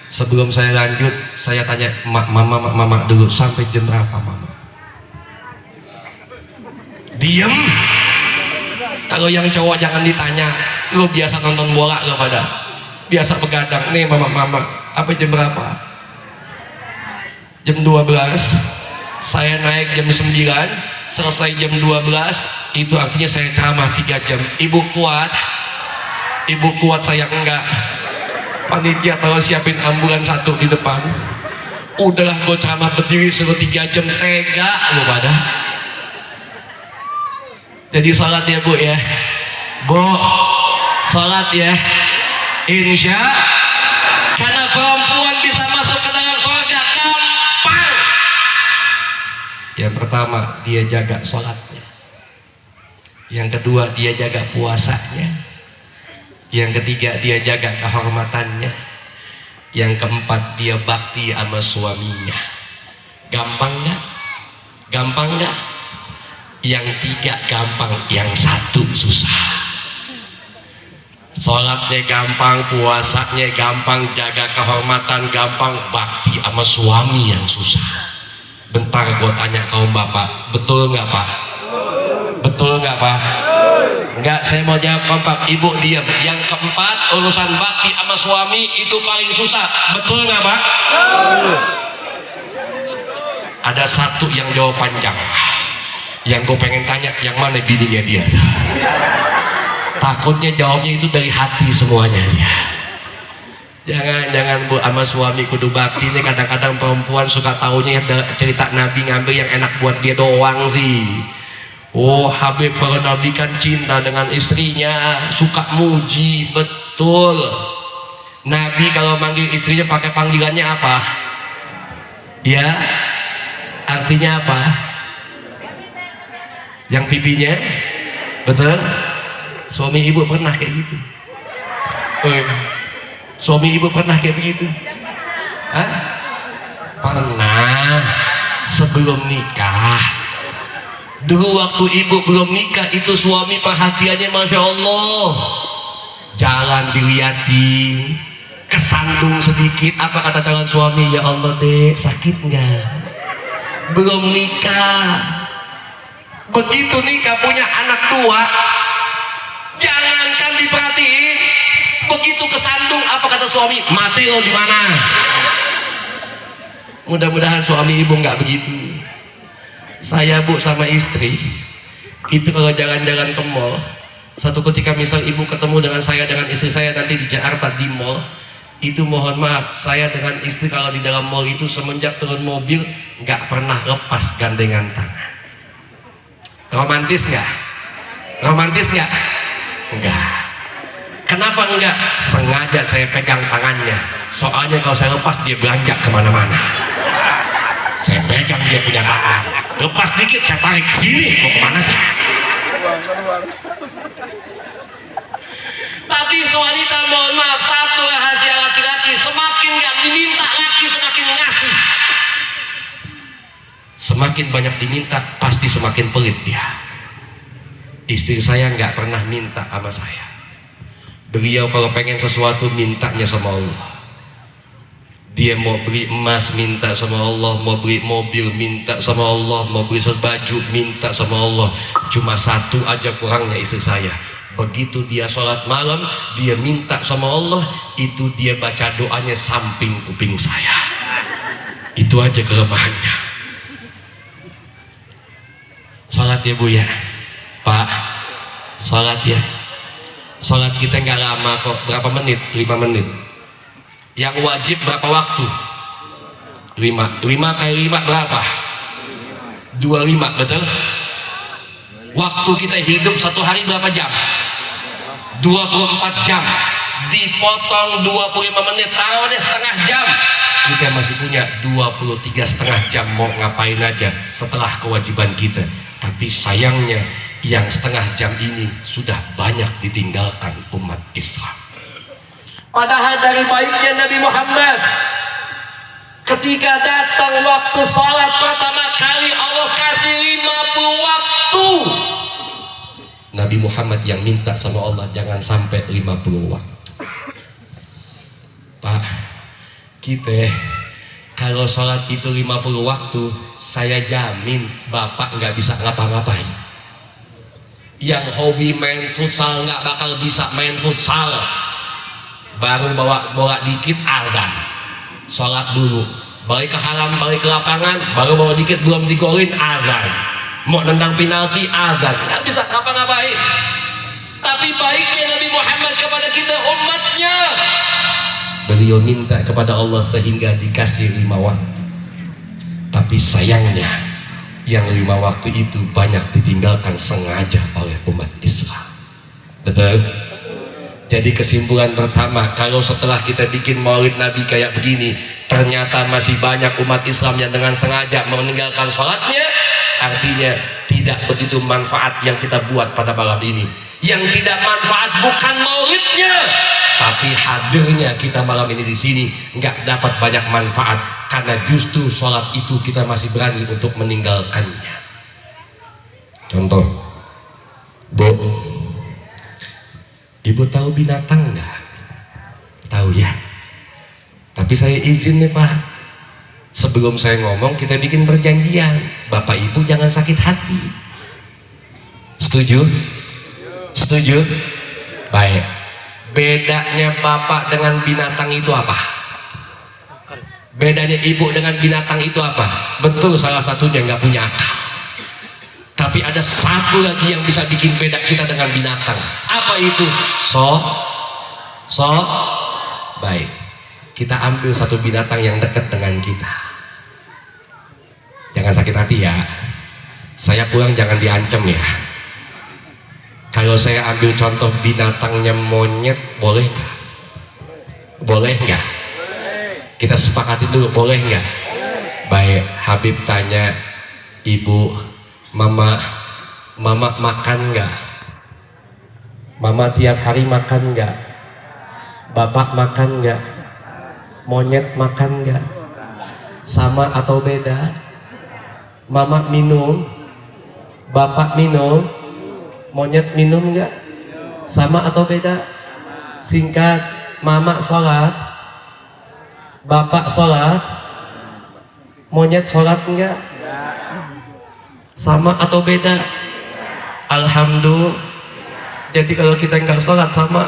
Sebelum saya lanjut, saya tanya mama dulu, sampai jam berapa mama? Diem. Kalau yang cowok jangan ditanya, lu biasa nonton bola lo pada, biasa begadang nih mama, apa jam berapa? Jam 12. Saya naik jam 9, selesai jam 12, itu artinya saya ceramah 3 jam. Ibu kuat, saya enggak. Panitia tahu siapin ambulans 1 di depan, udahlah gue ceramah berdiri suruh 3 jam, tega lo pada. Jadi sholat ya Bu ya, Bu, sholat ya, insya. Karena perempuan bisa masuk ke dalam surga gampang. Yang pertama, dia jaga sholatnya. Yang kedua, dia jaga puasanya. Yang ketiga, dia jaga kehormatannya. Yang keempat, dia bakti sama suaminya. Gampang nggak? Gampang nggak? Yang 3 gampang, yang 1 susah. Sholatnya gampang, puasanya gampang, jaga kehormatan gampang, bakti sama suami yang susah. Bentar gue tanya kaum bapak, betul nggak Pak? Betul nggak Pak? Enggak, saya mau jawab kompak. Ibu diam. Yang keempat, urusan bakti sama suami itu paling susah. Betul nggak Pak? Ada 1 yang jawab panjang. Yang gue pengen tanya, yang mana bininya dia? Takutnya jawabnya itu dari hati semuanya dia. Jangan Bu, sama suami kudu bakti. Ini kadang-kadang perempuan suka taunya cerita Nabi, ngambil yang enak buat dia doang sih. Oh Habib, para Nabi kan cinta dengan istrinya, suka muji, betul. Nabi kalau manggil istrinya pakai panggilannya apa? Ya, artinya apa? Yang pipinya, betul. Suami ibu pernah kayak gitu? Suami ibu pernah kayak begitu? Hah? Pernah. Sebelum nikah. Dulu waktu ibu belum nikah, itu suami perhatiannya Masya Allah. Jalan diliatin, kesandung sedikit. Apa kata calon suami? Ya Allah dek, sakit nggak? belum nikah. Begitu nikah punya anak dua, jangankan diperhatiin, begitu kesandung apa kata suami, mati lo di mana. Mudah-mudahan suami ibu nggak begitu. Saya bu sama istri itu kalau jalan-jalan ke mall, satu ketika misal ibu ketemu dengan saya dengan istri saya nanti di Jakarta di mall, itu mohon maaf, saya dengan istri kalau di dalam mall itu semenjak turun mobil nggak pernah lepas gandengan tangan. Romantis nggak? Romantis nggak? Enggak. Kenapa enggak? Sengaja saya pegang tangannya, soalnya kalau saya lepas dia beranjak kemana-mana. Saya pegang dia punya tangan, lepas dikit saya tarik, sini mau kemana sih? Tapi wanita mohon maaf, satu rahasia laki-laki, semakin nggak diminta laki semakin ngasih. Semakin banyak diminta pasti semakin pelit dia. Istri saya nggak pernah minta sama saya. Beliau kalau pengen sesuatu mintanya sama Allah. Dia mau beli emas minta sama Allah, mau beli mobil minta sama Allah, mau beli baju minta sama Allah. Cuma satu aja kurangnya istri saya, begitu dia sholat malam dia minta sama Allah, itu dia baca doanya samping kuping saya. Itu aja kelemahannya. Sholat ya bu ya Pak, sholat ya. Sholat kita nggak lama kok, berapa menit? 5 menit. Yang wajib berapa waktu? 5 kali 5 berapa? 25, betul? Waktu kita hidup satu hari berapa jam? 24 jam. Dipotong 25 menit, taruh deh setengah jam. Kita masih punya 23,5 jam mau ngapain aja setelah kewajiban kita. Tapi sayangnya yang setengah jam ini sudah banyak ditinggalkan umat Islam. Padahal dari baiknya Nabi Muhammad, ketika datang waktu sholat pertama kali Allah kasih 50 waktu. Nabi Muhammad yang minta sama Allah jangan sampai 50 waktu. Pak, kita kalau sholat itu 50 waktu, saya jamin Bapak nggak bisa ngapa-ngapain. Yang hobi main futsal nggak bakal bisa main futsal. Baru bawa bola dikit azan, sholat dulu, balik ke halam, balik ke lapangan, baru bawa dikit belum digolin azan, mau nendang penalti azan, nggak bisa ngapa-ngapain. Tapi baiknya Nabi Muhammad kepada kita umatnya, beliau minta kepada Allah sehingga dikasih 5 waktu. Tapi sayangnya yang 5 waktu itu banyak ditinggalkan sengaja oleh umat Islam. Betul? Jadi kesimpulan pertama, kalau setelah kita bikin maulid Nabi kayak begini, ternyata masih banyak umat Islam yang dengan sengaja meninggalkan sholatnya, artinya tidak begitu manfaat yang kita buat pada malam ini. Yang tidak manfaat bukan maulidnya, tapi hadirnya kita malam ini di sini nggak dapat banyak manfaat, karena justru sholat itu kita masih berani untuk meninggalkannya. Contoh, Bu, Ibu tahu binatang nggak? Tahu ya. Tapi saya izin nih Pak, sebelum saya ngomong kita bikin perjanjian, Bapak Ibu jangan sakit hati. Setuju? Setuju? Baik. Bedanya Bapak dengan binatang itu apa? Bedanya Ibu dengan binatang itu apa? Betul, salah satunya nggak punya akal. Tapi ada satu lagi yang bisa bikin beda kita dengan binatang. Apa itu? Baik. Kita ambil satu binatang yang dekat dengan kita. Jangan sakit hati ya. Saya pulang jangan diancam ya. Kalau saya ambil contoh binatangnya monyet, boleh nggak? Boleh nggak? Kita sepakati dulu, boleh nggak? Baik. Habib tanya, Ibu, Mama makan nggak? Mama tiap hari makan nggak? Bapak makan nggak? Monyet makan nggak? Sama atau beda? Mama minum, Bapak minum, monyet minum nggak? Sama atau beda? Singkat, Mama sholat, Bapak sholat, monyet sholat nggak? Sama atau beda? Alhamdulillah. Jadi kalau kita nggak sholat sama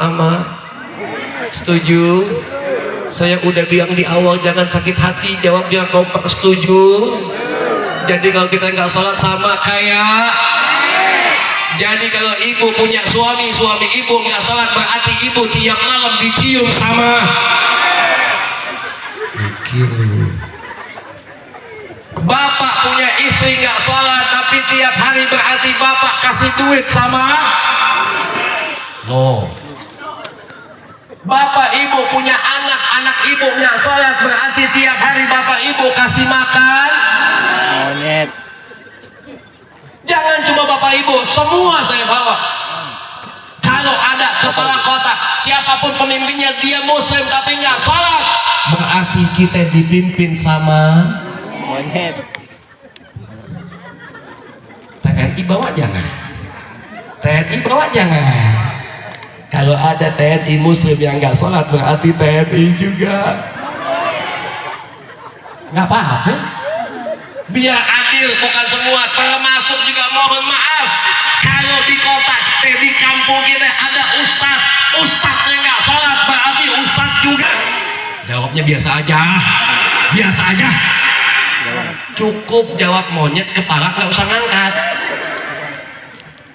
setuju? Saya udah bilang di awal jangan sakit hati, jawab biar kompak, setuju? Jadi kalau kita nggak sholat sama kayak. Jadi kalau ibu punya suami ibu nggak sholat berarti ibu tiap malam dicium sama. Mikir. Bapak punya istri nggak sholat tapi tiap hari berarti bapak kasih duit sama. No. Bapak ibu punya anak ibu nggak sholat berarti tiap hari bapak ibu kasih makan. Monyet. Jangan cuma bapak ibu, semua saya bawa. Kalau ada kepala kota, siapapun pemimpinnya dia muslim tapi nggak sholat, berarti kita dipimpin sama Monyet. TNI bawa jangan. TNI bawa jangan. Kalau ada TNI muslim yang nggak sholat berarti TNI juga. Nggak apa-apa. Biar adil, bukan semua, termasuk juga mohon maaf kalau di kota kita, di kampung kita ada ustadznya nggak sholat berarti ustadz juga. Jawabnya biasa aja. Cukup jawab monyet, kepala nggak usah ngangkat.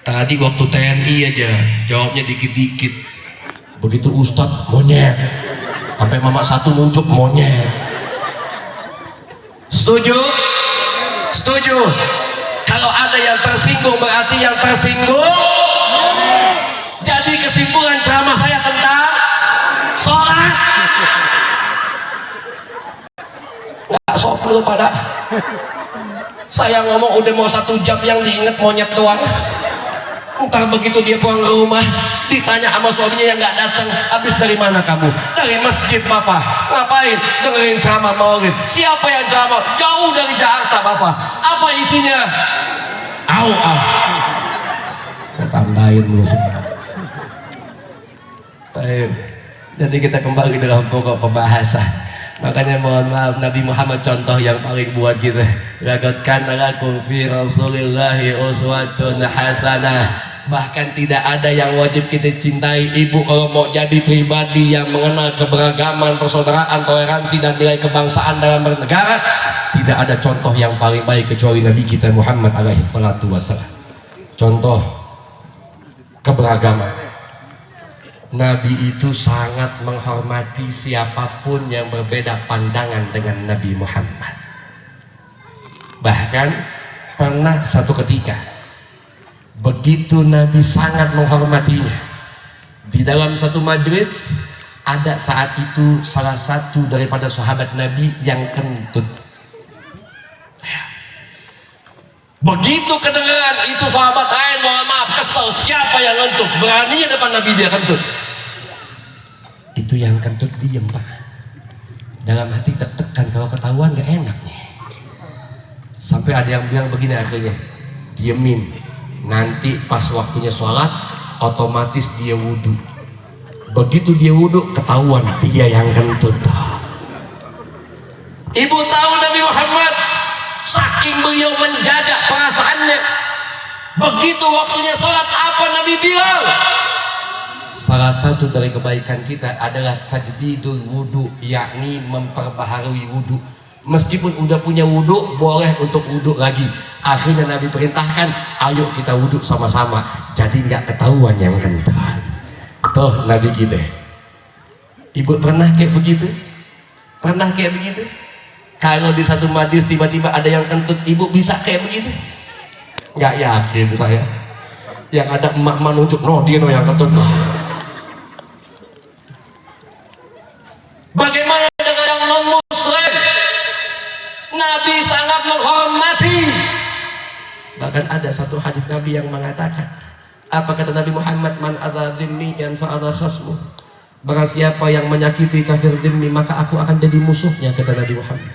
Tadi waktu TNI aja jawabnya dikit-dikit, begitu ustadz monyet, sampai mama satu nunjuk monyet. Setuju? Setuju. Kalau ada yang tersinggung berarti yang tersinggung. Jadi kesimpulan ceramah saya tentang sholat. Nggak sopan lu pada. Saya ngomong udah mau 1 jam yang diinget monyet doang. Entar begitu dia pulang ke rumah ditanya sama suaminya yang nggak datang, habis dari mana kamu? Dari masjid Bapak. Ngapain? Dengerin ceramah maulid. Siapa yang ceramah? Jauh dari Jakarta Bapak. Apa isinya? Au. Saya tandain dulu semua. Baik. Jadi kita kembali dalam pokok pembahasan. Makanya mohon maaf, Nabi Muhammad contoh yang paling buat kita. Laqad kana lakum fi Rasulillahi uswatun hasanah. Bahkan tidak ada yang wajib kita cintai ibu kalau mau jadi pribadi yang mengenal keberagaman, persaudaraan, toleransi dan nilai kebangsaan dalam bernegara. Tidak ada contoh yang paling baik kecuali Nabi kita Muhammad alaihi salatu wassalam. Contoh keberagaman. Nabi itu sangat menghormati siapapun yang berbeda pandangan dengan Nabi Muhammad. Bahkan pernah satu ketika, begitu Nabi sangat menghormatinya, di dalam satu majelis ada saat itu salah satu daripada sahabat Nabi yang kentut. Begitu kedengaran itu sahabat lain, mohon maaf, kesel, siapa yang kentut? Beraninya depan Nabi dia kentut. Itu yang kentut diem Pak. Dalam hati deg-degan, kalau ketahuan gak enak nih. Sampai ada yang bilang begini akhirnya, diemin. Nanti pas waktunya sholat, otomatis dia wudhu. Begitu dia wudhu, ketahuan dia yang kentut. Ibu tahu Nabi Muhammad, saking beliau menjaga perasaannya, begitu waktunya sholat apa Nabi bilang? Salah satu dari kebaikan kita adalah tajdidul wudhu, yakni memperbaharui wudhu. Meskipun udah punya wudhu, boleh untuk wudhu lagi. Akhirnya Nabi perintahkan, ayo kita wudhu sama-sama, jadi nggak ketahuan yang kentut. Tuh Nabi kita. Ibu pernah kayak begitu? Pernah kayak begitu? Kalau di satu majlis tiba-tiba ada yang kentut, ibu bisa kayak begitu? Nggak yakin saya. Yang ada emak-emak nunjuk, no dia no yang kentut. No. Bagaimana dengan yang non-muslim? Nabi sangat menghormati. Bahkan ada satu hadis Nabi yang mengatakan, apa kata Nabi Muhammad, man adza dhimmiyan fa ana khasmu. Barang siapa yang menyakiti kafir dhimmi, maka aku akan jadi musuhnya, kata Nabi Muhammad.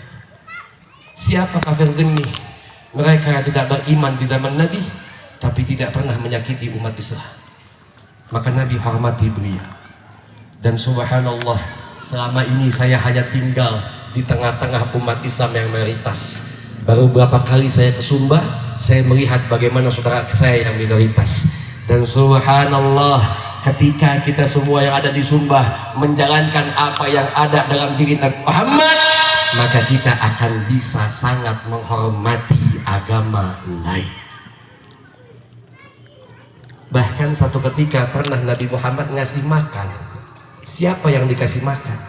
Siapa kafir dhimmi? Mereka yang tidak beriman di zaman Nabi tapi tidak pernah menyakiti umat Islam. Maka Nabi hormati beliau. Dan subhanallah, selama ini saya hanya tinggal di tengah-tengah umat Islam yang mayoritas. Baru berapa kali saya ke Sumba, saya melihat bagaimana saudara saya yang minoritas. Dan subhanallah, ketika kita semua yang ada di Sumba menjalankan apa yang ada dalam diri Nabi Muhammad, maka kita akan bisa sangat menghormati agama lain. Bahkan satu ketika pernah Nabi Muhammad ngasih makan. Siapa yang dikasih makan?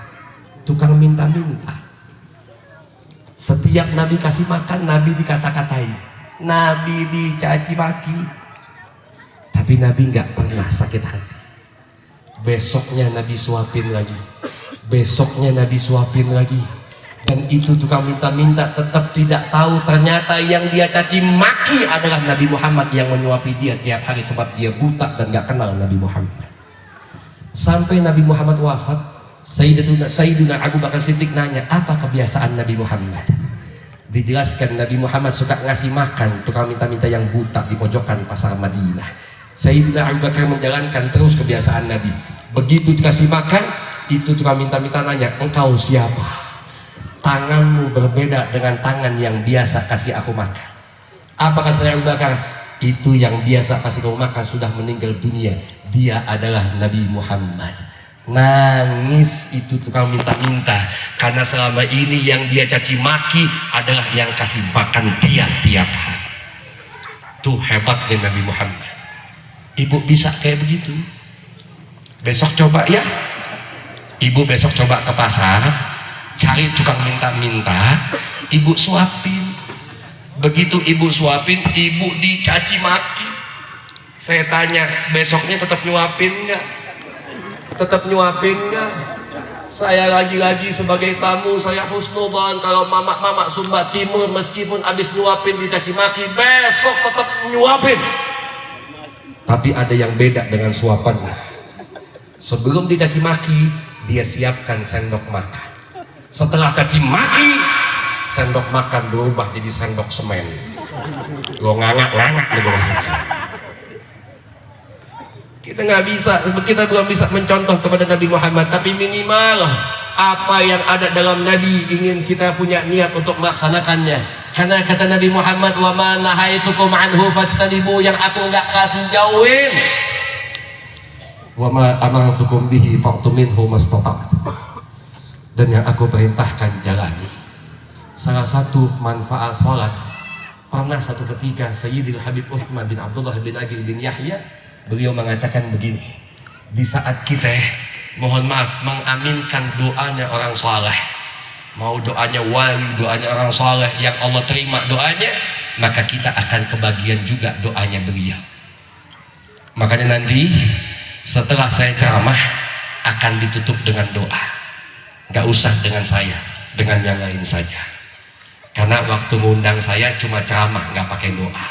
Tukang minta-minta. Setiap Nabi kasih makan, Nabi dikata-katai, Nabi dicaci maki, tapi Nabi nggak pernah sakit hati. Besoknya Nabi suapin lagi, besoknya Nabi suapin lagi, dan itu tukang minta-minta tetap tidak tahu ternyata yang dia caci maki adalah Nabi Muhammad yang menyuapi dia tiap hari, sebab dia buta dan nggak kenal Nabi Muhammad. Sampai Nabi Muhammad wafat, Sayyiduna Abu Bakar Siddiq nanya, apa kebiasaan Nabi Muhammad? Dijelaskan Nabi Muhammad suka ngasih makan tukang minta-minta yang buta di pojokan pasar Madinah. Sayyidina Abu Bakar menjalankan terus kebiasaan Nabi. Begitu dikasih makan, itu tukang minta-minta nanya, engkau siapa? Tanganmu berbeda dengan tangan yang biasa kasih aku makan. Apa kata Abu Bakar? Itu yang biasa kasih kamu makan sudah meninggal dunia. Dia adalah Nabi Muhammad. Nangis itu tukang minta-minta karena selama ini yang dia caci maki adalah yang kasih makan dia tiap hari. Tuh hebatnya Nabi Muhammad. Ibu bisa kayak begitu? Besok coba ya. Ibu besok coba ke pasar, cari tukang minta-minta, ibu suapin. Begitu ibu suapin, ibu dicaci maki. Saya tanya, besoknya tetap nyuapin nggak? Tetap nyuapin nggak? Saya lagi-lagi sebagai tamu, saya husnudzon kalau mama Sumba Timur meskipun abis nyuapin dicaci maki, besok tetap nyuapin. Tapi ada yang beda dengan suapannya. Sebelum dicaci maki, dia siapkan sendok makan. Setelah caci maki, sendok makan berubah jadi sendok semen. Lo ngangak-ngangak nih gue maksudnya. Kita nggak bisa, kita belum bisa mencontoh kepada Nabi Muhammad, tapi minimal apa yang ada dalam Nabi ingin kita punya niat untuk melaksanakannya. Karena kata Nabi Muhammad, wa ma nahaitukum anhu fajtanibu, yang aku nggak kasih jauhin, wa ma amartukum bihi fa'tu minhu mastata'tum, dan yang aku perintahkan jalani. Salah satu manfaat sholat, pernah satu ketika Sayyidil Habib Utsman bin Abdullah bin Aqil bin Yahya, beliau mengatakan begini, di saat kita mohon maaf mengaminkan doanya orang saleh, mau doanya wali, doanya orang saleh yang Allah terima doanya, maka kita akan kebagian juga doanya beliau. Makanya nanti setelah saya ceramah akan ditutup dengan doa, nggak usah dengan saya, dengan yang lain saja, karena waktu mengundang saya cuma ceramah, nggak pakai doa.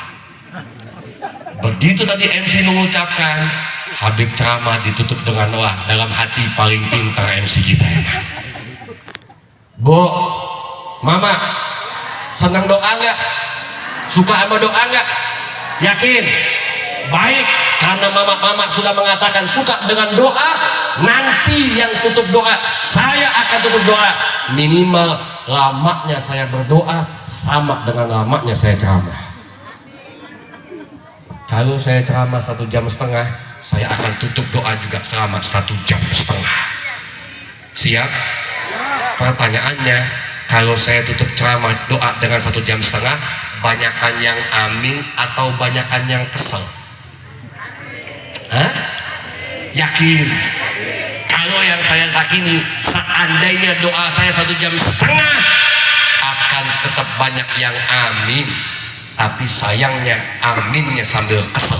Begitu tadi MC mengucapkan, Habib ceramah ditutup dengan doa. Dalam hati paling pintar MC kita. Bu, Mama, senang doa nggak? Suka sama doa nggak? Yakin? Baik, karena Mama sudah mengatakan suka dengan doa, nanti yang tutup doa, saya akan tutup doa. Minimal lamanya saya berdoa sama dengan lamanya saya ceramah. Kalau saya ceramah 1,5 jam, saya akan tutup doa juga selama 1,5 jam. Siap? Pertanyaannya, kalau saya tutup ceramah doa dengan 1,5 jam, banyakan yang amin atau banyakan yang kesel? Hah? Yakin? Kalau yang saya yakini, seandainya doa saya 1,5 jam, akan tetap banyak yang amin. Tapi sayangnya aminnya sambil kesel.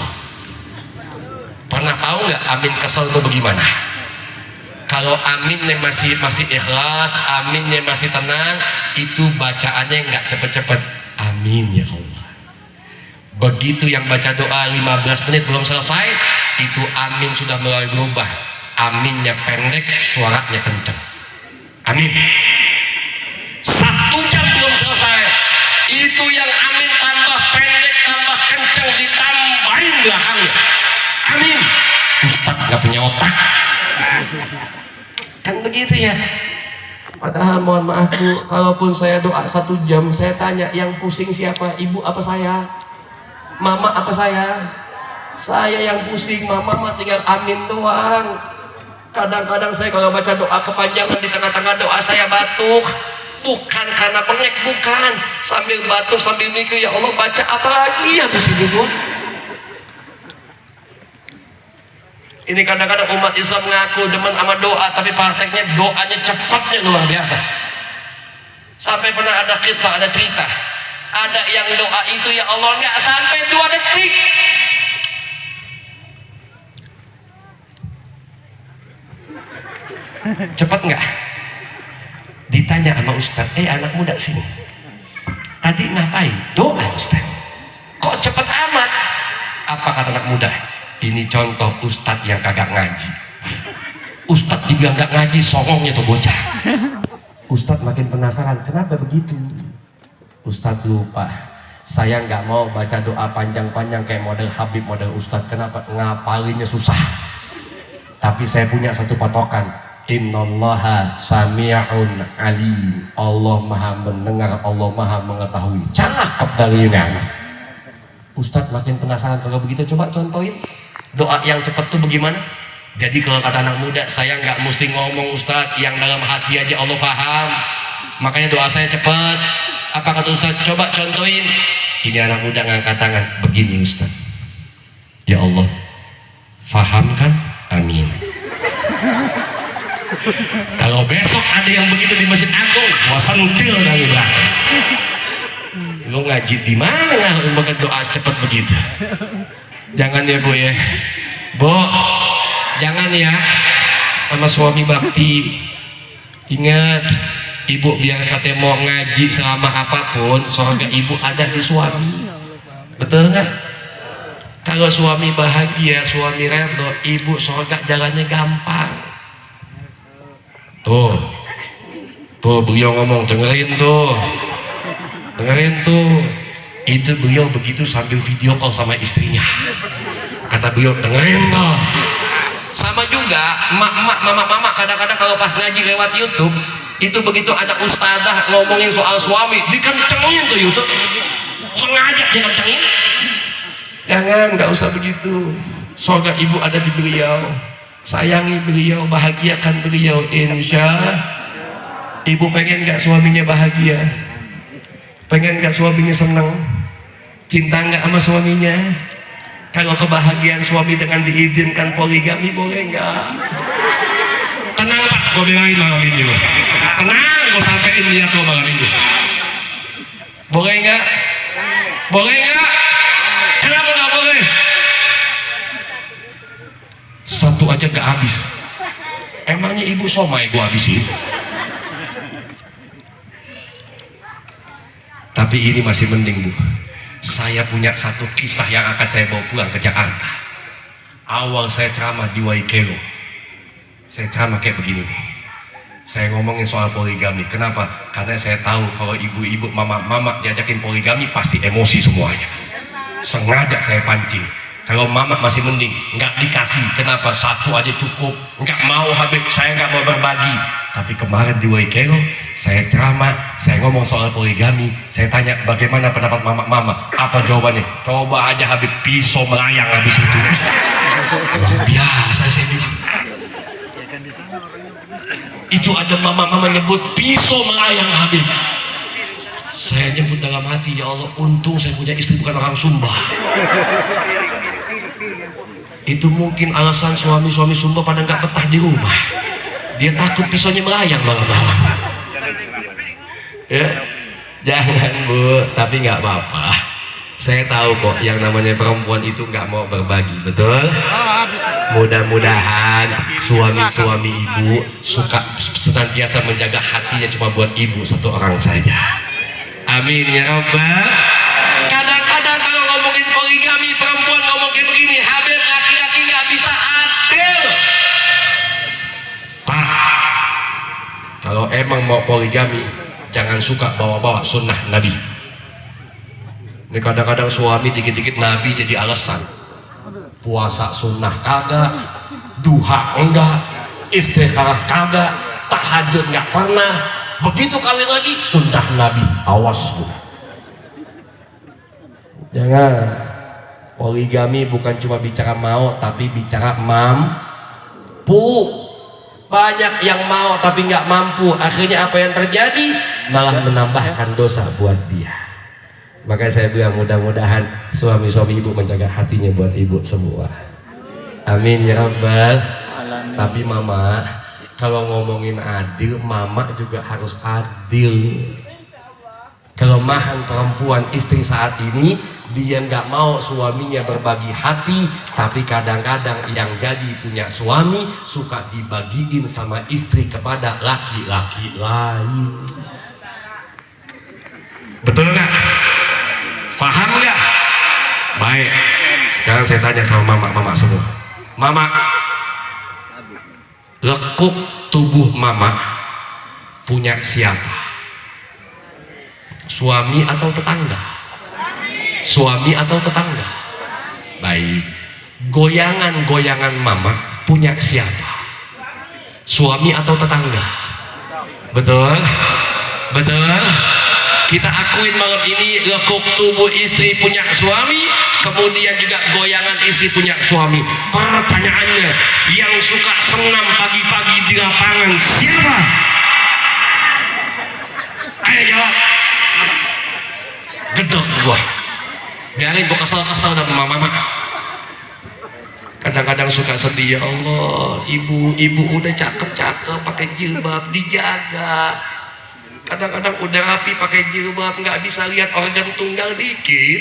Pernah tahu nggak amin kesel itu bagaimana? Kalau aminnya masih ikhlas, aminnya masih tenang, itu bacaannya nggak cepet-cepet. Amin ya Allah. Begitu yang baca doa 15 menit belum selesai, itu amin sudah mulai berubah. Aminnya pendek, suaranya kencang. Amin. 1 jam belum selesai, itu yang amin tambah pendek, tambah kencang, ditambahin belakangnya. Amin. Ustaz nggak punya otak. Kan begitu ya. Padahal mohon maaf Bu, kalaupun saya doa 1 jam, saya tanya yang pusing siapa? Ibu apa saya? Mama apa saya? Saya yang pusing, mama mah tinggal amin doang. Kadang-kadang saya kalau baca doa kepanjangan, di tengah-tengah doa saya batuk. Bukan karena bengek, bukan. Sambil batuk, sambil mikir, ya Allah baca apa lagi habis ini Bu? Ini kadang-kadang umat Islam mengaku demen sama doa, tapi prakteknya doanya cepatnya luar biasa. Sampai pernah ada kisah, ada cerita, ada yang doa itu ya Allah nggak sampai 2 detik. Cepat nggak? Ditanya sama Ustaz, anak muda sini, tadi ngapain? Doa Ustaz. Kok cepet amat? Apa kata anak muda? Ini contoh Ustadz yang kagak ngaji. Ustadz dibilang gak ngaji, songongnya tuh bocah. Ustadz makin penasaran, kenapa begitu? Ustadz lupa, saya nggak mau baca doa panjang-panjang kayak model Habib, model Ustadz. Kenapa? Ngapalinnya susah. Tapi saya punya satu patokan, innallaha sami'un alim. Allah maha mendengar, Allah maha mengetahui. Cakep dari ini anak. Ustadz makin penasaran, kalau begitu coba contohin doa yang cepat tuh bagaimana? Jadi kalau kata anak muda, saya nggak mesti ngomong Ustadz, yang dalam hati aja Allah paham, makanya doa saya cepat. Apa kata Ustadz? Coba contohin. Ini anak muda ngangkat tangan, begini Ustadz, ya Allah faham kan? Amin. Kalau besok ada yang begitu di Masjid Agung, gua sentil dari belakang. Lo ngaji di mana nggak pakai doa cepat begitu? Jangan ya Bu ya, Bu, jangan ya sama suami bakti. Ingat, ibu biar kata mau ngaji selama apapun, surga ibu ada di suami. Betul nggak? Kalau suami bahagia, suami redho, ibu surga jalannya gampang. Tuh beliau ngomong, dengerin tuh. Itu beliau begitu sambil video call sama istrinya. Kata beliau, dengerin toh. Sama juga mama kadang-kadang kalau pas ngaji lewat YouTube, itu begitu ada ustazah ngomongin soal suami, dikencengin tuh YouTube. Sengaja dikencengin. Jangan, nggak usah begitu. Surga ibu ada di beliau. Sayangi beliau, bahagiakan beliau, insya. Ibu pengen nggak suaminya bahagia? Pengen gak suaminya senang? Cinta gak sama suaminya? Kalau kebahagiaan suami dengan diizinkan poligami, boleh gak? Tenang Pak, gue bilangin malam ini loh. Tenang, gue sampein lihat lo malam ini. Boleh gak? Boleh gak? Kenapa gak boleh? Satu aja gak habis. Emangnya ibu somai gue habisin? Tapi ini masih mending Bu. Saya punya satu kisah yang akan saya bawa pulang ke Jakarta. Awal saya ceramah di Waikelo, saya ceramah kayak begini nih. Saya ngomongin soal poligami. Kenapa? Karena saya tahu kalau ibu-ibu, mama diajakin poligami pasti emosi semuanya. Sengaja saya pancing. Kalau mama masih mending, nggak dikasih. Kenapa? Satu aja cukup. Nggak mau Habib, saya nggak mau berbagi. Tapi kemarin di Waikelo, saya ceramah, saya ngomong soal poligami. Saya tanya bagaimana pendapat mama. Apa jawabannya? Coba aja Habib, pisau melayang habis itu. Luar biasa saya bilang. Itu ada mama nyebut pisau melayang Habib. Saya nyebut dalam hati, ya Allah, untung saya punya istri bukan orang Sumba. Itu mungkin alasan suami-suami Sumba pada nggak betah di rumah. Dia takut pisaunya melayang malam-malam. Ya, jangan Bu, tapi nggak apa-apa. Saya tahu kok yang namanya perempuan itu nggak mau berbagi, betul? Mudah-mudahan suami-suami ibu suka senantiasa menjaga hatinya cuma buat ibu satu orang saja. Amin ya Rabbal. Kadang-kadang kalau ngomongin poligami, perempuan ngomong kayak begini, Habib, laki-laki nggak bisa adil. Pak, kalau emang mau poligami, jangan suka bawa-bawa sunnah Nabi. Ini kadang-kadang suami dikit-dikit Nabi jadi alasan. Puasa sunnah kagak, duha enggak, istikharah kagak, tahajud nggak pernah, begitu kawin lagi sunnah Nabi. Awas bu, jangan. Poligami bukan cuma bicara mau, tapi bicara mampu. Banyak yang mau tapi nggak mampu, akhirnya apa yang terjadi? Malah menambahkan dosa buat dia. Makanya saya bilang mudah-mudahan suami-suami ibu menjaga hatinya buat ibu semua. Amin ya rabbal. Tapi mama, kalau ngomongin adil, mama juga harus adil. Kelemahan perempuan istri saat ini, dia nggak mau suaminya berbagi hati, tapi kadang-kadang yang jadi punya suami suka dibagiin sama istri kepada laki-laki lain. Betul nggak? Faham nggak? Baik. Sekarang saya tanya sama mama semua. Mama, lekuk tubuh mama punya siapa? Suami atau tetangga? Suami atau tetangga? Baik. Goyangan-goyangan mama punya siapa? Suami atau tetangga? Betul? Betul? Kita akuin malam ini lekuk tubuh istri punya suami, kemudian juga goyangan istri punya suami. Pertanyaannya, yang suka senam pagi-pagi di lapangan siapa? Ayo jawab. Gedok gua, biarin gua kesel-kesel sama mama. Kadang-kadang suka sedih, ya Allah, ibu udah cakep-cakep pakai jilbab, dijaga. Kadang-kadang udah rapi pakai jilbab, nggak bisa lihat organ tunggal dikit.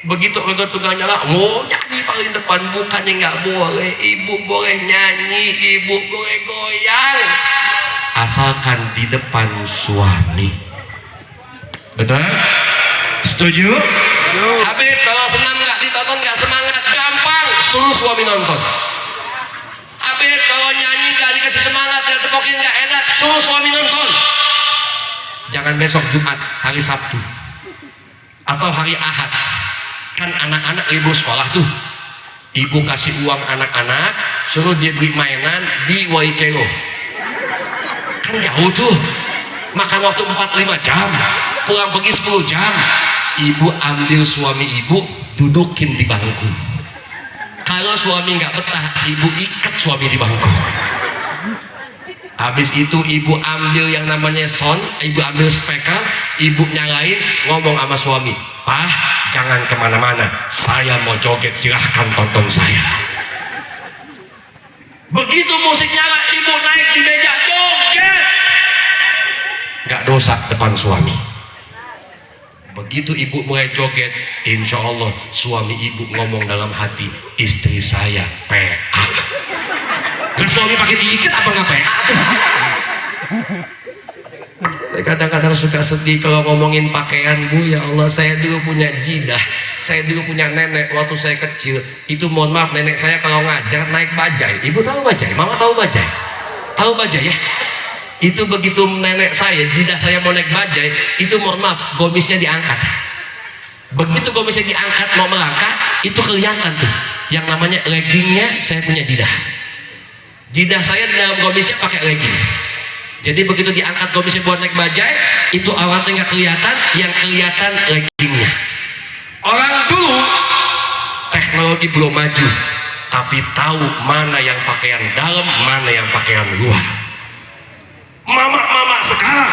Begitu organ tunggal nyala, mau nyanyi paling depan. Bukannya nggak boleh, ibu boleh nyanyi, ibu boleh goyang, asalkan di depan suami. Betul? Setuju? Habib, kalau senam nggak ditonton nggak semangat, gampang, suruh suami nonton. Habib, kalau nyanyi nggak dikasih semangat, dan tepokin nggak enak, suruh suami nonton. Jangan besok Jumat, hari Sabtu atau hari Ahad, kan anak-anak libur sekolah tuh, ibu kasih uang anak-anak, suruh dia beli mainan di Waikelo. Kan jauh tuh, makan waktu 4-5 jam, pulang pergi 10 jam. Ibu ambil suami ibu, dudukin di bangku. Kalau suami nggak betah, ibu ikat suami di bangku. Habis itu ibu ambil yang namanya sound, ibu ambil speaker, ibu nyalain, ngomong sama suami, "Pah, jangan kemana-mana, saya mau joget, silahkan tonton saya." Begitu musik nyala, ibu naik di meja joget, nggak dosa depan suami. Begitu ibu mulai joget, insya Allah suami ibu ngomong dalam hati, "Istri saya PA." Nah, suami pakai diikat apa nggak PA tuh? Kadang-kadang suka sedih kalau ngomongin pakaian, Bu. Ya Allah, saya dulu punya jidah, saya dulu punya nenek waktu saya kecil. Itu mohon maaf, nenek saya kalau ngajar naik bajai. Ibu tahu bajai? Mama tahu bajai? Tahu bajai ya? Itu begitu nenek saya, jidah saya mau naik bajai, itu mohon maaf, gomisnya diangkat. Begitu gomisnya diangkat mau melangkah, itu kelihatan tuh yang namanya leggingnya. Saya punya jidah, jidah saya di dalam gomisnya pakai legging. Jadi begitu diangkat gomisnya buat naik bajai, itu awalnya nggak kelihatan, yang kelihatan leggingnya. Orang dulu teknologi belum maju, tapi tahu mana yang pakaian dalam, mana yang pakaian luar. Mama sekarang,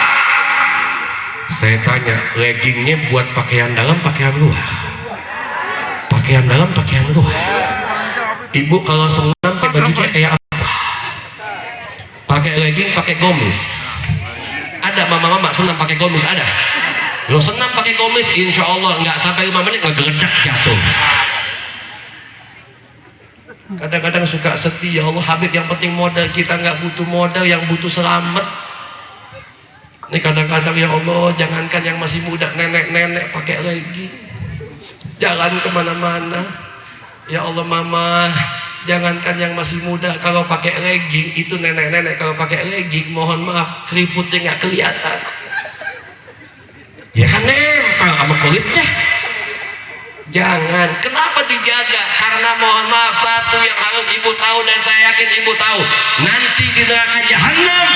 saya tanya, leggingnya buat pakaian dalam, pakaian luar? Pakaian dalam, pakaian luar. Ibu kalau senam pakai bajunya kayak apa? Pakai legging, pakai gomis. Ada mama-mama senam pakai gomis, ada? Lo senam pakai gomis, insya Allah nggak sampai 5 menit ngegeledak jatuh. Kadang-kadang suka sedih, ya Allah Habib, yang penting modal, kita nggak butuh modal, yang butuh selamat. Ini kadang-kadang ya Allah, jangankan yang masih muda, nenek-nenek pakai legging jalan kemana-mana. Ya Allah mama, jangankan yang masih muda, kalau pakai legging, itu nenek-nenek kalau pakai legging, mohon maaf, keriputnya nggak kelihatan. Ya kan nempel sama kulitnya. Jangan, kenapa dijaga? Karena mohon maaf, satu yang harus ibu ibu tahu dan saya yakin ibu tahu, nanti di neraka jahanam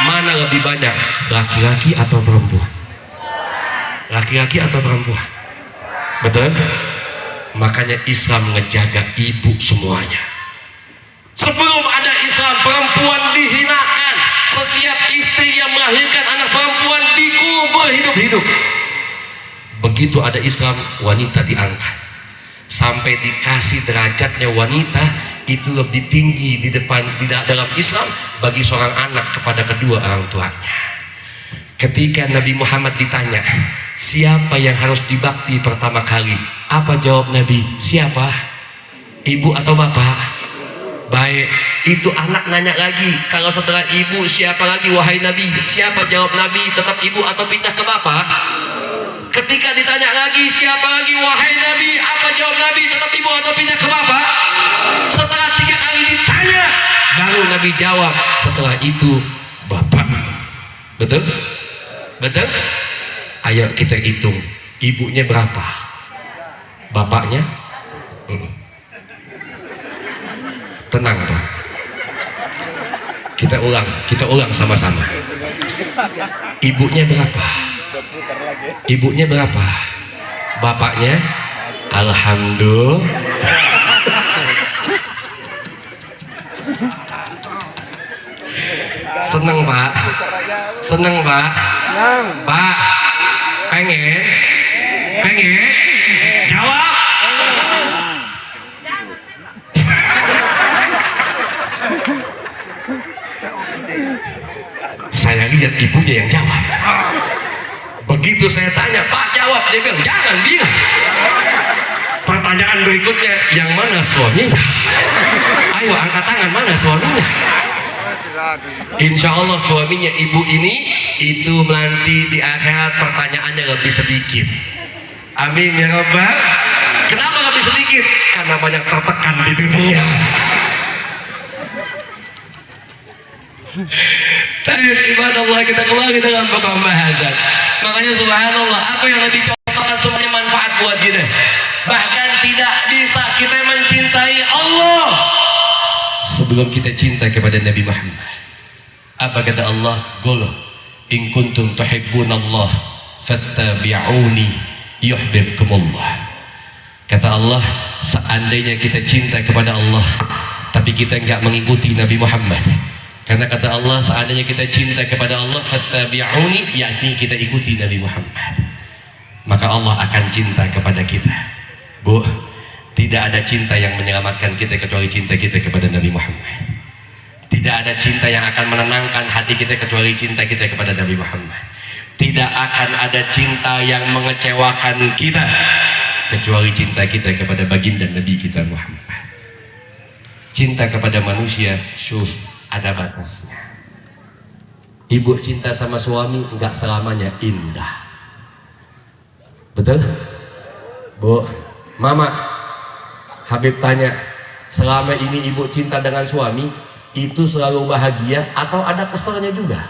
mana lebih banyak, laki-laki atau perempuan? Laki-laki atau perempuan? Betul? Makanya Islam ngejaga ibu semuanya. Sebelum ada Islam, perempuan dihinakan. Setiap istri yang melahirkan anak perempuan dikubur hidup-hidup. Begitu ada Islam, wanita diangkat sampai dikasih derajatnya. Wanita itu lebih tinggi di depan, tidak dalam Islam, bagi seorang anak kepada kedua orang tuanya. Ketika Nabi Muhammad ditanya, siapa yang harus dibakti pertama kali? Apa jawab Nabi? Siapa? Ibu atau bapak? Baik, itu anak nanya lagi, kalau setelah ibu siapa lagi wahai Nabi? Siapa jawab Nabi? Tetap ibu atau pindah ke bapak? Ketika ditanya lagi, siapa lagi wahai Nabi? Apa jawab Nabi? Tetap ibu atau pindah ke bapak? Setelah 3 kali ditanya, baru Nabi jawab, setelah itu bapak. Betul? Betul? Ayo kita hitung, ibunya berapa? Bapaknya? Tenang Pak, kita ulang sama-sama. Ibunya berapa? Ibunya berapa? Bapaknya? Alhamdulillah. Seneng Pak? Seneng Pak? Pak, pengen? Pengen? Jawab. Saya lihat ibunya yang jawab. Begitu saya tanya, Pak jawab, dia bilang jangan bilang. Pertanyaan berikutnya, yang mana suaminya? Ayo angkat tangan, mana suaminya? Insya Allah suaminya ibu ini itu nanti di akhirat pertanyaannya lebih sedikit. Amin ya Rabbal. Kenapa lebih sedikit? Karena banyak tertekan di dunia. Tapi ibadah Allah, kita kembali dalam pembahasan. Makanya subhanallah, apa yang Nabi contohkan semuanya manfaat buat kita. Bahkan tidak bisa kita mencintai Allah sebelum kita cinta kepada Nabi Muhammad. Apa kata Allah? Qul in kuntum tuhibbunallah fattabi'uni yuhibbukumullah. Kata Allah, seandainya kita cinta kepada Allah tapi kita enggak mengikuti Nabi Muhammad, karena kata Allah, seandainya kita cinta kepada Allah fattabi'uni, yakni kita ikuti Nabi Muhammad, maka Allah akan cinta kepada kita. Bu, tidak ada cinta yang menyelamatkan kita kecuali cinta kita kepada Nabi Muhammad. Tidak ada cinta yang akan menenangkan hati kita kecuali cinta kita kepada Nabi Muhammad. Tidak akan ada cinta yang mengecewakan kita kecuali cinta kita kepada baginda Nabi kita Muhammad. Cinta kepada manusia, syuf, ada batasnya. Ibu cinta sama suami enggak selamanya indah. Betul? Bu, Mama, Habib tanya, selama ini ibu cinta dengan suami itu selalu bahagia atau ada keselnya juga?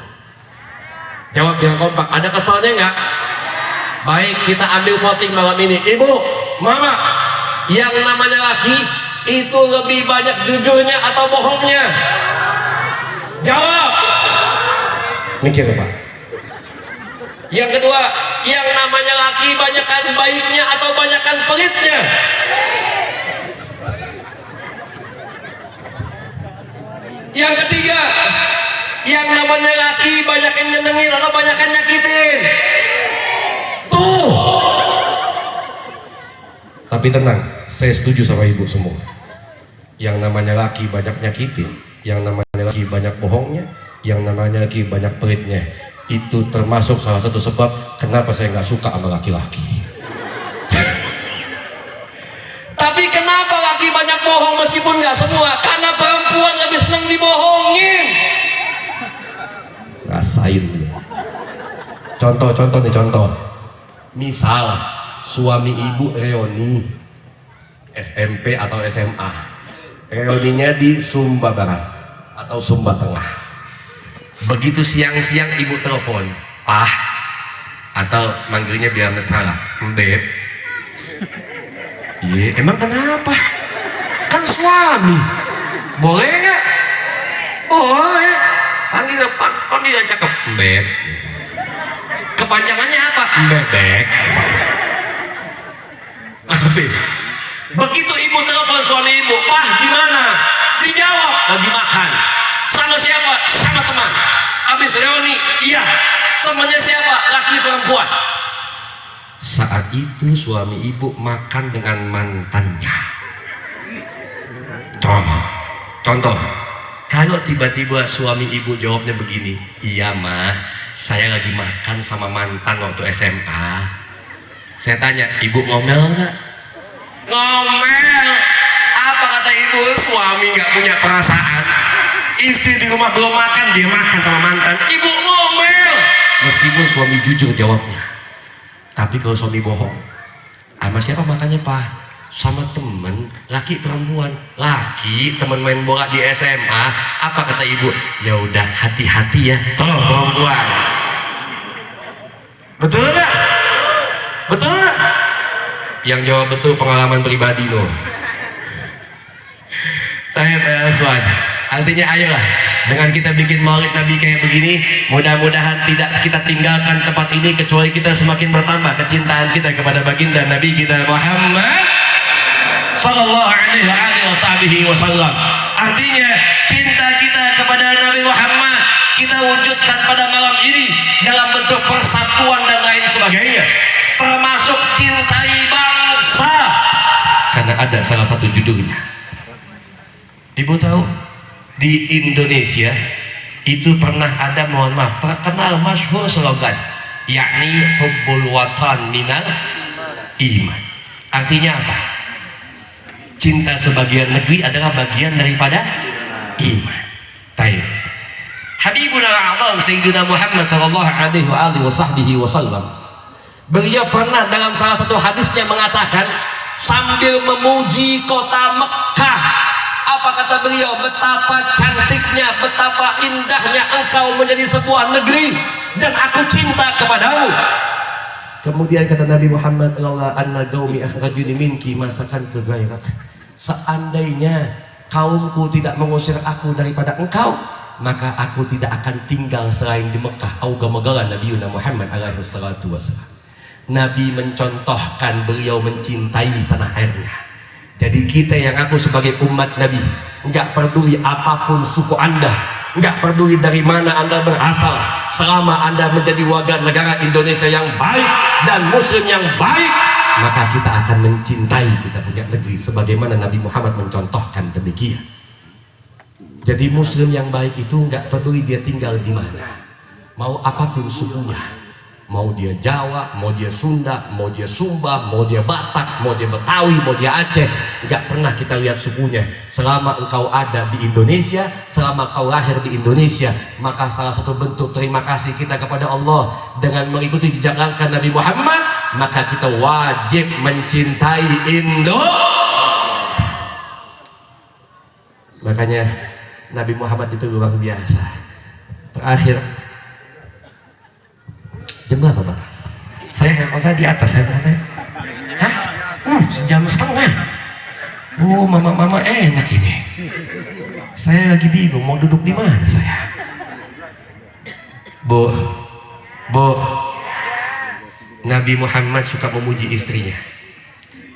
Jawab yang kompak, ada keselnya enggak? Baik, kita ambil voting malam ini. Ibu, Mama, yang namanya laki itu lebih banyak jujurnya atau bohongnya? Jawab. Mikir Pak. Yang kedua, yang namanya laki banyakkan baiknya atau banyakkan pelitnya? Yang ketiga, yang namanya laki banyakkan nyenengin atau banyakkan nyakitin? Tuh. Tapi tenang, saya setuju sama ibu semua. Yang namanya laki banyak nyakitin, yang namanya laki banyak bohongnya, yang namanya laki banyak pelitnya, itu termasuk salah satu sebab kenapa saya nggak suka sama laki-laki. Tapi kenapa laki banyak bohong meskipun nggak semua? Karena perempuan lebih senang dibohongin. Rasain dia. Contoh nih, contoh. Misal suami ibu reuni SMP atau SMA. Reuninya di Sumba Barat atau Sumba Tengah. Begitu siang-siang ibu telepon, Pah, atau manggilnya biar mesra, Beb. Iya, emang kenapa? Kan suami. Boleh nggak? Boleh. Panggilan cakep. Beb. Kepanjangannya apa? Bebek. Beb. Begitu ibu telepon suami ibu, "Wah, di mana?" Dijawab, "Lagi makan." "Sama siapa?" "Sama teman." "Habis reuni?" "Iya." "Temannya siapa?" "Laki perempuan." Saat itu suami ibu makan dengan mantannya. Contoh, kalau tiba-tiba suami ibu jawabnya begini, "Iya mah, saya lagi makan sama mantan waktu SMA." Saya tanya, "Ibu ngomel nggak?" "Ngomel." Apa kata ibu? Suami nggak punya perasaan. Istri di rumah belum makan, dia makan sama mantan. Ibu ngomel. Meskipun suami jujur jawabnya. Tapi kalau suami bohong, "Sama siapa makannya, Pak?" "Sama temen." "Laki perempuan?" "Laki, temen main bola di SMA." Apa kata ibu? "Ya udah, hati-hati ya, toh perempuan." Betul nggak? Betul nggak? Yang jawab betul pengalaman pribadi loh. Artinya ayolah, dengan kita bikin maulid Nabi kayak begini, mudah-mudahan tidak kita tinggalkan tempat ini kecuali kita semakin bertambah kecintaan kita kepada baginda Nabi kita Muhammad sallallahu alaihi wasallam. Artinya cinta kita kepada Nabi Muhammad kita wujudkan pada malam ini dalam bentuk persatuan dan lain sebagainya, termasuk cintai bangsa. Karena ada salah satu judulnya. Ibu tahu, di Indonesia itu pernah ada, mohon maaf, terkenal masyhur slogan, yakni hubbul watan minal iman. Artinya apa? Cinta sebagian negeri adalah bagian daripada iman. Taib. Habibul A'zam Sayyidina Muhammad sallallahu alaihi wasallam, beliau pernah dalam salah satu hadisnya mengatakan sambil memuji kota Mekkah. Apa kata beliau? "Betapa cantiknya, betapa indahnya engkau menjadi sebuah negeri, dan aku cinta kepadamu." Kemudian kata Nabi Muhammad, "Laula anna qaumi akhrajuni minki ma sakantu ghairak." Seandainya kaumku tidak mengusir aku daripada engkau, maka aku tidak akan tinggal selain di Mekah. Auga magalan Nabi Muhammad alaihi salatu wassalam. Nabi mencontohkan beliau mencintai tanah airnya. Jadi kita yang aku sebagai umat Nabi, nggak peduli apapun suku Anda, nggak peduli dari mana Anda berasal, selama Anda menjadi warga negara Indonesia yang baik dan Muslim yang baik, maka kita akan mencintai kita punya negeri sebagaimana Nabi Muhammad mencontohkan demikian. Jadi Muslim yang baik itu nggak peduli dia tinggal di mana, mau apapun sukunya. Mau dia Jawa, mau dia Sunda, mau dia Sumba, mau dia Batak, mau dia Betawi, mau dia Aceh, nggak pernah kita lihat sukunya. Selama engkau ada di Indonesia, selama kau lahir di Indonesia, maka salah satu bentuk terima kasih kita kepada Allah dengan mengikuti jejak langkah Nabi Muhammad, maka kita wajib mencintai Indo. Makanya Nabi Muhammad itu luar biasa. Terakhir, jam berapa Bapak? Handphone saya di atas, handphone saya. Hah? Sejam setengah. Mama enak ini. Saya lagi bingung mau duduk di mana saya. Bu, Nabi Muhammad suka memuji istrinya.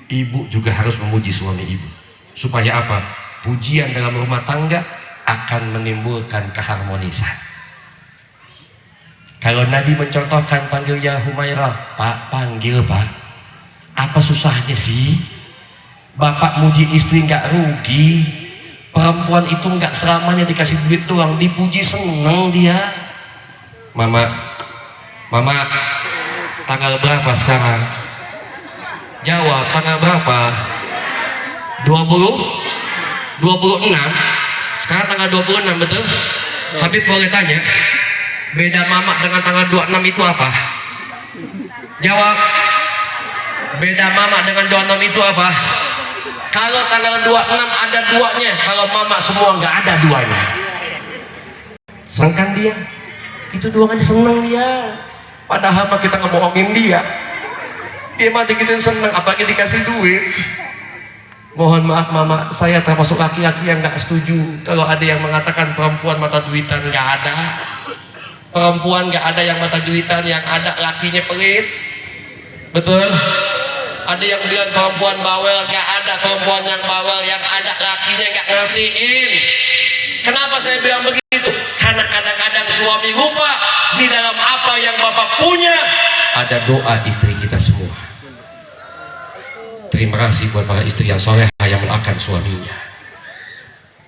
Ibu juga harus memuji suami ibu. Supaya apa? Pujian dalam rumah tangga akan menimbulkan keharmonisan. Kalau Nabi mencontohkan panggil ya Humairah, "Pak, panggil Pak." Apa susahnya sih? Bapak muji istri nggak rugi. Perempuan itu nggak selamanya dikasih duit doang, dipuji seneng dia. Mama, tanggal berapa sekarang? Jawab, tanggal berapa? 26? Sekarang tanggal 26, betul? Habib boleh tanya, beda mama dengan tanggal 26 itu apa? Jawab. Beda mama dengan 26 itu apa? Kalau tanggal 26 ada duanya, kalau mama semua nggak ada duanya. Senangkan dia. Itu doang aja seneng dia. Padahal mah kita ngebohongin dia. Dia mah dikituin seneng, apalagi dikasih duit. Mohon maaf mama, saya termasuk laki-laki yang nggak setuju kalau ada yang mengatakan perempuan mata duitan. Nggak ada. Perempuan nggak ada yang mata duitan, yang ada lakinya pelit. Betul? Ada yang bilang perempuan bawel. Nggak ada perempuan yang bawel, yang ada lakinya nggak ngertiin. Kenapa saya bilang begitu? Karena kadang-kadang suami lupa di dalam apa yang bapak punya ada doa istri kita semua. Terima kasih buat para istri yang soleh yang mendoakan suaminya.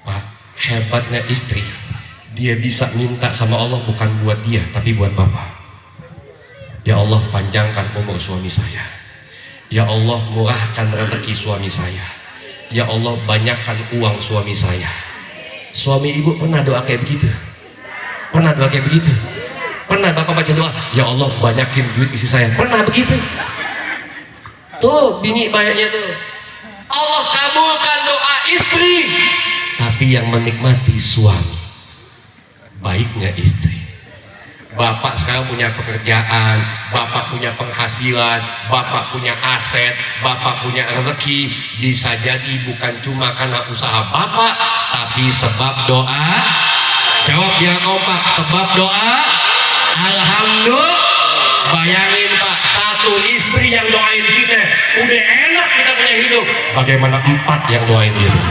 Pak, hebatnya istri, dia bisa minta sama Allah bukan buat dia tapi buat bapak. Ya Allah, panjangkan umur suami saya. Ya Allah, murahkan rezeki suami saya. Ya Allah, banyakkan uang suami saya. Suami ibu pernah doa kayak begitu? Pernah doa kayak begitu? Pernah bapak baca doa, ya Allah banyakin duit istri saya? Pernah begitu? Tuh bini bayarnya tuh, Allah kabulkan doa istri. Tapi yang menikmati suami, baiknya istri. Bapak sekarang punya pekerjaan, bapak punya penghasilan, bapak punya aset, bapak punya rezeki. Bisa jadi bukan cuma karena usaha bapak, tapi sebab doa. Jawab biar kompak, sebab doa. Alhamdulillah. Bayangin Pak, satu istri yang doain kita, udah enak kita punya hidup. Bagaimana 4 yang doain kita?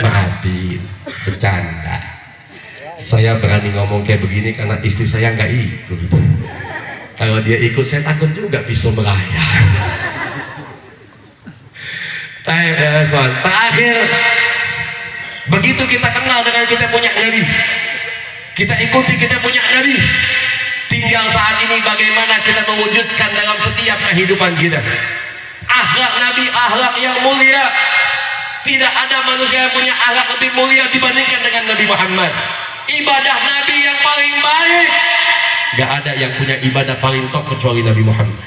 Maafin, bercanda. Saya berani ngomong kayak begini karena istri saya nggak ikut. Kalau dia ikut, saya takut juga pisau melayang. Terakhir, begitu kita kenal dengan kita punya Nabi, kita ikuti kita punya Nabi, tinggal saat ini bagaimana kita mewujudkan dalam setiap kehidupan kita. Akhlak Nabi, akhlak yang mulia. Tidak ada manusia yang punya akhlak lebih mulia dibandingkan dengan Nabi Muhammad. Ibadah Nabi yang paling baik. Gak ada yang punya ibadah paling top kecuali Nabi Muhammad.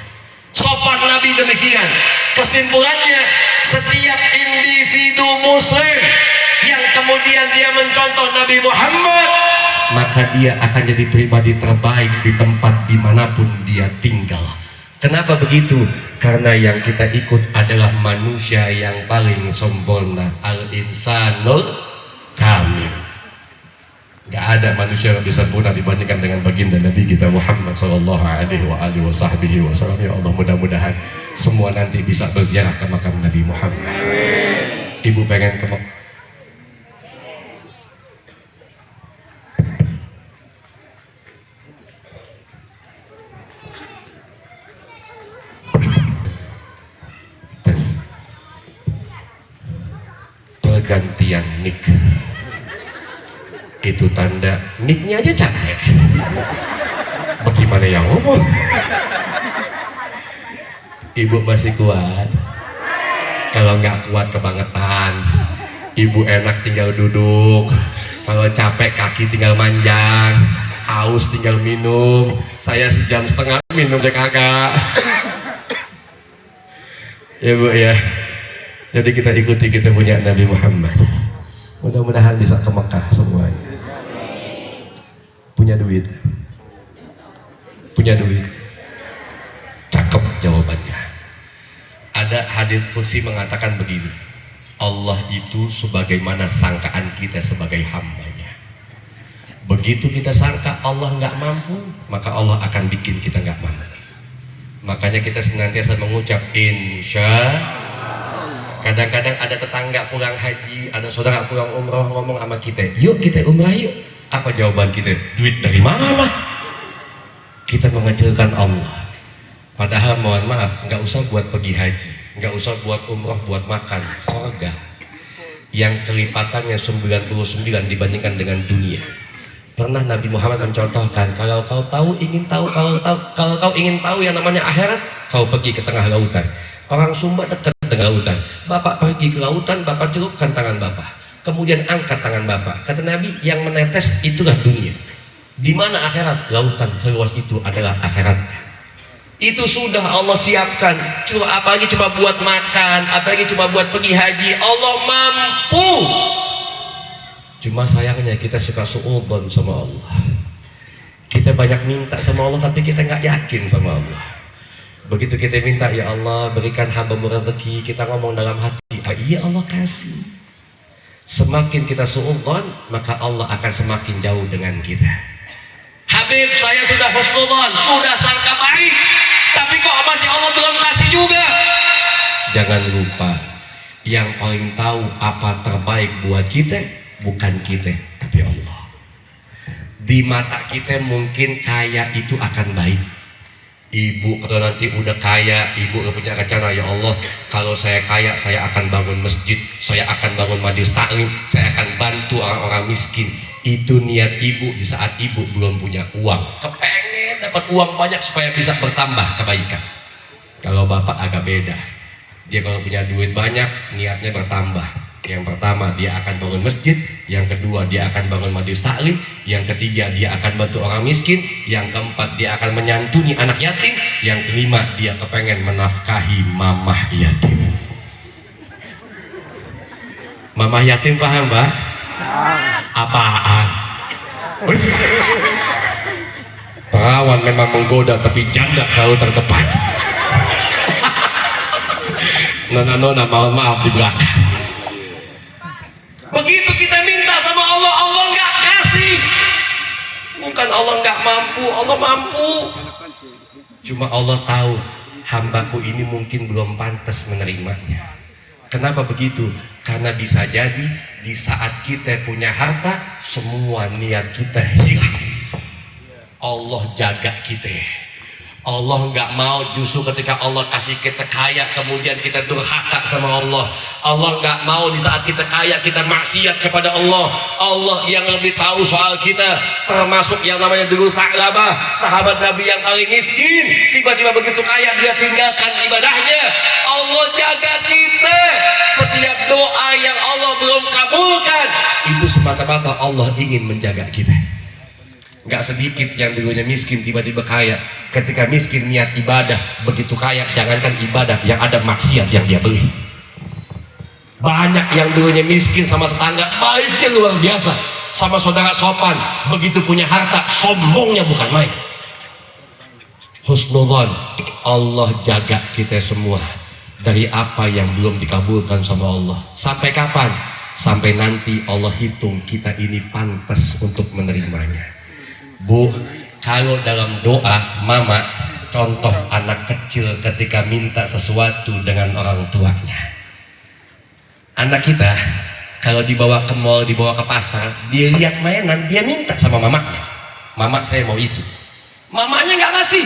Sopan Nabi demikian. Kesimpulannya, setiap individu muslim yang kemudian dia mencontoh Nabi Muhammad, maka dia akan jadi pribadi terbaik di tempat dimanapun dia tinggal. Kenapa begitu? Karena yang kita ikut adalah manusia yang paling sempurna, al-insanul kamil. Gak ada manusia yang bisa sempurna dibandingkan dengan baginda Nabi kita Muhammad sallallahu alaihi wasallam. Ya Allah, mudah-mudahan semua nanti bisa berziarah ke makam Nabi Muhammad. Ibu pengen ke pergantian nik. Itu tanda niknya aja capek. Bagaimana yang ngomong? Ibu masih kuat? Kalau nggak kuat kebangetan, ibu enak tinggal duduk. Kalau capek kaki tinggal manjang, haus tinggal minum. Saya sejam setengah minum aja kagak. Ya bu ya. Jadi kita ikuti kita punya Nabi Muhammad. Mudah-mudahan bisa ke Mekah semuanya. Punya duit. Punya duit. Cakep jawabannya. Ada hadis qudsi mengatakan begini. Allah itu sebagaimana sangkaan kita sebagai hambanya. Begitu kita sangka Allah nggak mampu, maka Allah akan bikin kita nggak mampu. Makanya kita senantiasa mengucap insya. Kadang-kadang ada tetangga pulang haji, ada saudara pulang umroh ngomong sama kita, yuk kita umrah yuk. Apa jawaban kita? Duit dari mana? Kita mengecilkan Allah. Padahal mohon maaf, nggak usah buat pergi haji, nggak usah buat umroh, buat makan, surga yang kelipatannya 99 dibandingkan dengan dunia. Pernah Nabi Muhammad mencontohkan, kalau kau ingin tahu yang namanya akhirat, kau pergi ke tengah lautan. Orang Sumba dekat dengan lautan. Bapak pergi ke lautan, bapak celupkan tangan bapak. Kemudian angkat tangan bapak. Kata Nabi, yang menetes itulah dunia. Di mana akhirat? Lautan seluas itu adalah akhirat. Itu sudah Allah siapkan. Apalagi cuma buat makan, apalagi cuma buat pergi haji. Allah mampu. Cuma sayangnya kita suka suudzon sama Allah. Kita banyak minta sama Allah, tapi kita nggak yakin sama Allah. Begitu kita minta, ya Allah berikan hamba-Mu rezeki, kita ngomong dalam hati, iya Allah kasih. Semakin kita suudzon, maka Allah akan semakin jauh dengan kita. Habib, saya sudah husnudzon, sudah sangka baik, tapi kok masih Allah belum kasih juga. Jangan lupa, yang paling tahu apa terbaik buat kita bukan kita, tapi Allah. Di mata kita mungkin kaya itu akan baik. Ibu kalau nanti udah kaya, ibu punya rencana, ya Allah kalau saya kaya saya akan bangun masjid, saya akan bangun majelis taklim, saya akan bantu orang-orang miskin. Itu niat ibu di saat ibu belum punya uang, kepengen dapat uang banyak supaya bisa bertambah kebaikan. Kalau bapak agak beda, dia kalau punya duit banyak niatnya bertambah. Yang pertama dia akan bangun masjid, yang kedua dia akan bangun majelis taklim, yang ketiga dia akan bantu orang miskin, yang keempat dia akan menyantuni anak yatim, yang kelima dia kepengen menafkahi mamah yatim. Mamah yatim paham, Mbak? Apaan? Perawan memang menggoda, tapi janda selalu terdepan. Nona-nona mohon maaf di belakang. Begitu kita minta sama Allah, Allah nggak kasih. Bukan Allah nggak mampu, Allah mampu. Cuma Allah tahu hambaku ini mungkin belum pantas menerimanya. Kenapa begitu? Karena bisa jadi di saat kita punya harta, semua niat kita hilang. Allah jaga kita. Allah nggak mau justru ketika Allah kasih kita kaya kemudian kita durhaka sama Allah. Allah nggak mau di saat kita kaya kita maksiat kepada Allah. Allah yang lebih tahu soal kita. Termasuk yang namanya dulu Tha'labah, sahabat Nabi yang paling miskin, tiba-tiba begitu kaya dia tinggalkan ibadahnya. Allah jaga kita. Setiap doa yang Allah belum kabulkan itu semata-mata Allah ingin menjaga kita. Nggak sedikit yang dulunya miskin tiba-tiba kaya. Ketika miskin niat ibadah, begitu kaya jangankan ibadah, yang ada maksiat yang dia beli. Banyak yang dulunya miskin sama tetangga baiknya luar biasa, sama saudara sopan, begitu punya harta sombongnya bukan main. Husnudzon, Allah jaga kita semua dari apa yang belum dikabulkan sama Allah. Sampai kapan? Sampai nanti Allah hitung kita ini pantas untuk menerimanya. Bu, kalau dalam doa mama, contoh anak kecil ketika minta sesuatu dengan orang tuanya. Anak kita kalau dibawa ke mall, dibawa ke pasar, dia lihat mainan, dia minta sama mamanya. Mama saya mau itu. Mamanya nggak ngasih.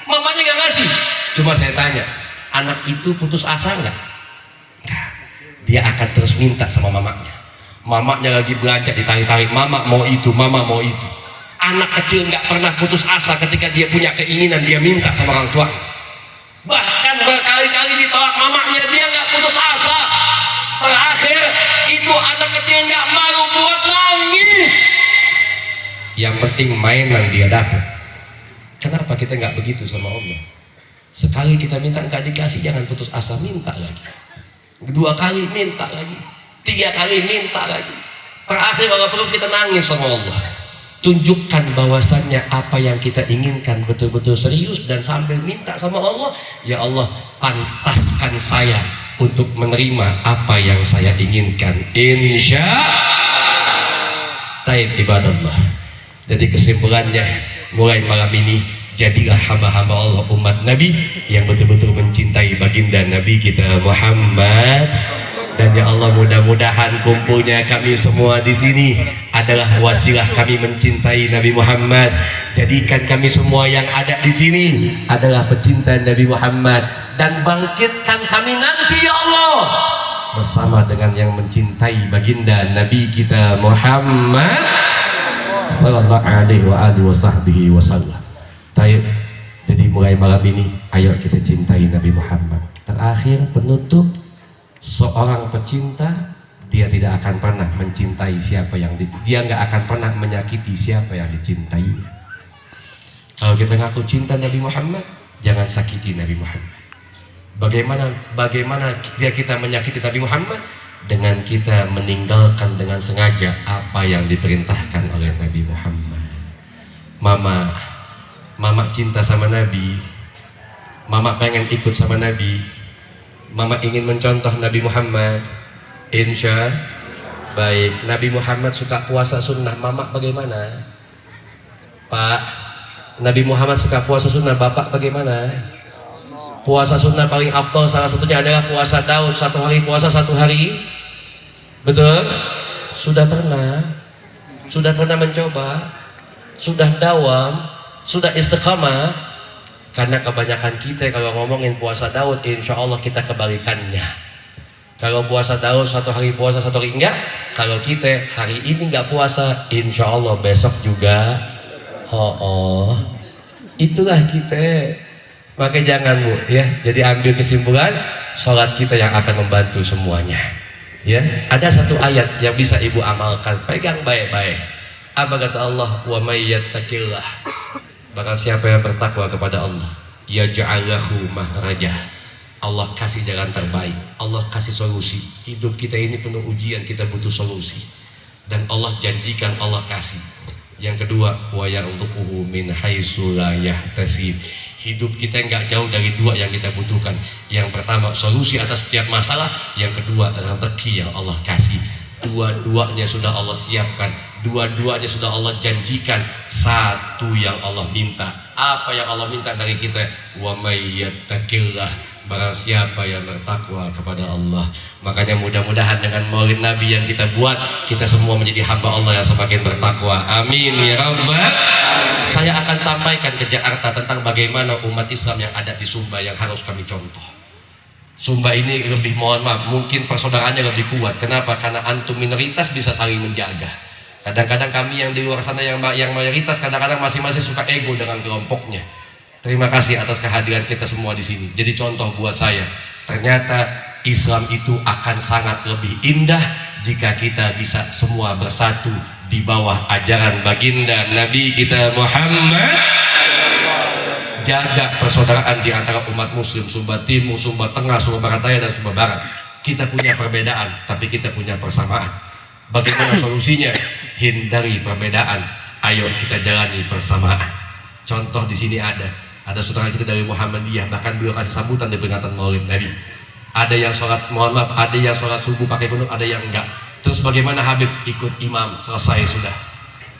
Mamanya nggak ngasih. Cuma saya tanya, anak itu putus asa nggak? Nggak. Dia akan terus minta sama mamanya. Mamanya lagi belanja ditarik-tarik, mama mau itu, mama mau itu. Anak kecil nggak pernah putus asa ketika dia punya keinginan, dia minta sama orang tua. Bahkan berkali-kali ditolak mamanya, dia nggak putus asa. Terakhir itu anak kecil nggak malu buat nangis. Yang penting mainan dia dapat. Kenapa kita nggak begitu sama Allah? Sekali kita minta nggak dikasih, jangan putus asa, minta lagi. Kedua kali minta lagi, 3 kali minta lagi. Terakhir kalau perlu kita nangis sama Allah. Tunjukkan bahwasannya apa yang kita inginkan betul-betul serius dan sambil minta sama Allah, ya Allah pantaskan saya untuk menerima apa yang saya inginkan, insya taib ibadallah. Jadi kesimpulannya mulai malam ini jadilah hamba-hamba Allah, umat Nabi yang betul-betul mencintai baginda Nabi kita Muhammad. Dan ya Allah, mudah-mudahan kumpulnya kami semua di sini adalah wasilah kami mencintai Nabi Muhammad. Jadikan kami semua yang ada di sini adalah pecinta Nabi Muhammad, dan bangkitkan kami nanti ya Allah bersama dengan yang mencintai baginda Nabi kita Muhammad sallallahu alaihi wasallam. Taib. Jadi mulai malam ini ayo kita cintai Nabi Muhammad. Terakhir penutup, seorang pecinta dia tidak akan pernah mencintai siapa yang dia nggak akan pernah menyakiti siapa yang dicintainya. Kalau kita ngaku cinta Nabi Muhammad, jangan sakiti Nabi Muhammad. Bagaimana kita menyakiti Nabi Muhammad? Dengan kita meninggalkan dengan sengaja apa yang diperintahkan oleh Nabi Muhammad. Mama cinta sama Nabi, Mama pengen ikut sama Nabi, Mama ingin mencontoh Nabi Muhammad. Insya baik. Nabi Muhammad suka puasa sunnah, Mama bagaimana? Pak, Nabi Muhammad suka puasa sunnah, Bapak bagaimana? Puasa sunnah paling afdal salah satunya adalah puasa Daud, 1 hari puasa 1 hari. Betul? Sudah pernah mencoba, sudah dawam, sudah istiqamah. Karena kebanyakan kita kalau ngomongin puasa Daud, insya Allah kita kebalikannya. Kalau puasa Daud 1 hari puasa 1 hari enggak, kalau kita hari ini enggak puasa, insya Allah besok juga. Itulah kita. Maka jangan Bu, ya. Jadi ambil kesimpulan, sholat kita yang akan membantu semuanya. Ya, ada satu ayat yang bisa ibu amalkan, pegang baik-baik. Apa kata Allah? Wa may yattaqillah. Barang siapa yang bertakwa kepada Allah, yaj'al lahu mahraja. Allah kasih jalan terbaik, Allah kasih solusi. Hidup kita ini penuh ujian, kita butuh solusi. Dan Allah janjikan, Allah kasih. Yang kedua, wa yarzuquhu min haitsu la yahtasib. Hidup kita nggak jauh dari 2 yang kita butuhkan. Yang pertama, solusi atas setiap masalah. Yang kedua, rezeki yang Allah kasih. Dua-duanya sudah Allah siapkan, dua-duanya sudah Allah janjikan. Satu yang Allah minta. Apa yang Allah minta dari kita? Wa may yattaqillah. Barang siapa yang bertakwa kepada Allah. Makanya mudah-mudahan dengan maulid Nabi yang kita buat, kita semua menjadi hamba Allah yang semakin bertakwa. Amin ya Rabbal. Saya akan sampaikan ke Jakarta tentang bagaimana umat Islam yang ada di Sumba yang harus kami contoh. Sumba ini lebih, mohon maaf, mungkin persaudaraannya lebih kuat. Kenapa? Karena antum minoritas bisa saling menjaga. Kadang-kadang kami yang di luar sana yang mayoritas kadang-kadang masing-masing suka ego dengan kelompoknya. Terima kasih atas kehadiran kita semua di sini. Jadi contoh buat saya. Ternyata Islam itu akan sangat lebih indah jika kita bisa semua bersatu di bawah ajaran baginda Nabi kita Muhammad. Jaga persaudaraan di antara umat muslim Sumba Timur, Sumba Tengah, Sumba Barat Daya dan Sumba Barat. Kita punya perbedaan, tapi kita punya persamaan. Bagaimana solusinya? Hindari perbedaan. Ayo kita jalani persamaan. Contoh di sini ada saudara kita dari Muhammadiyah, bahkan beliau kasih sambutan di peringatan Maulid Nabi. Ada yang sholat, mohon maaf, ada yang sholat subuh pakai kunut, ada yang enggak. Terus bagaimana Habib? Ikut imam, selesai sudah.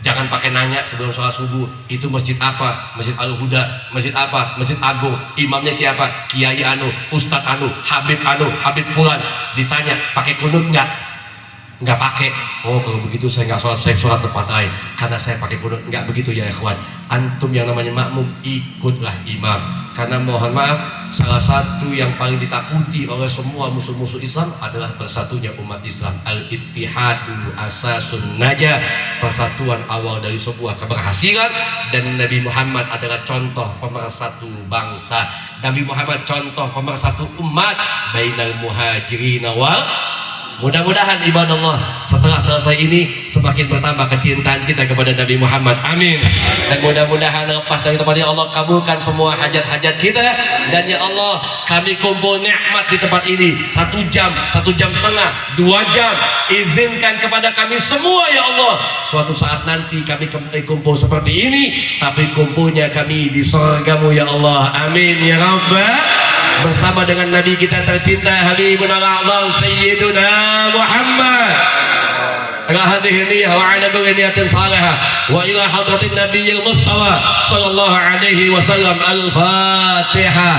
Jangan pakai nanya sebelum sholat subuh, itu masjid apa? Masjid Al-Huda, masjid apa? Masjid Agung, imamnya siapa? Kiai anu, Ustadz anu, Habib fulan. Ditanya, pakai kunut enggak? Enggak pakai. Oh kalau begitu saya enggak sholat, saya sholat tempat lain karena saya pakai kunut. Enggak begitu ya ikhwan. Antum yang namanya makmum, ikutlah imam. Karena mohon maaf, salah satu yang paling ditakuti oleh semua musuh-musuh Islam adalah bersatunya umat Islam. Al-ittihadu asasun najah. Persatuan awal dari sebuah keberhasilan. Dan Nabi Muhammad adalah contoh pemersatu bangsa. Nabi Muhammad contoh pemersatu umat. Bainal muhajirin wal. Mudah-mudahan ibadah Allah setelah selesai ini semakin bertambah kecintaan kita kepada Nabi Muhammad. Amin. Dan mudah-mudahan lepas dari tempat ini Allah kabulkan semua hajat-hajat kita. Dan ya Allah, kami kumpul nikmat di tempat ini 1 jam, 1 jam setengah, 2 jam. Izinkan kepada kami semua ya Allah, suatu saat nanti kami kembali kumpul seperti ini, tapi kumpulnya kami di surgamu ya Allah. Amin ya Rabbal. Bersama dengan Nabi kita tercinta Habibul A'zam Sayyiduna Muhammad. Ala hadhihi niyyah wa ala kulli niyatin salihah wa ila hadratin Nabiyil Mustafa sallallahu alaihi wasallam. Al-Fatihah.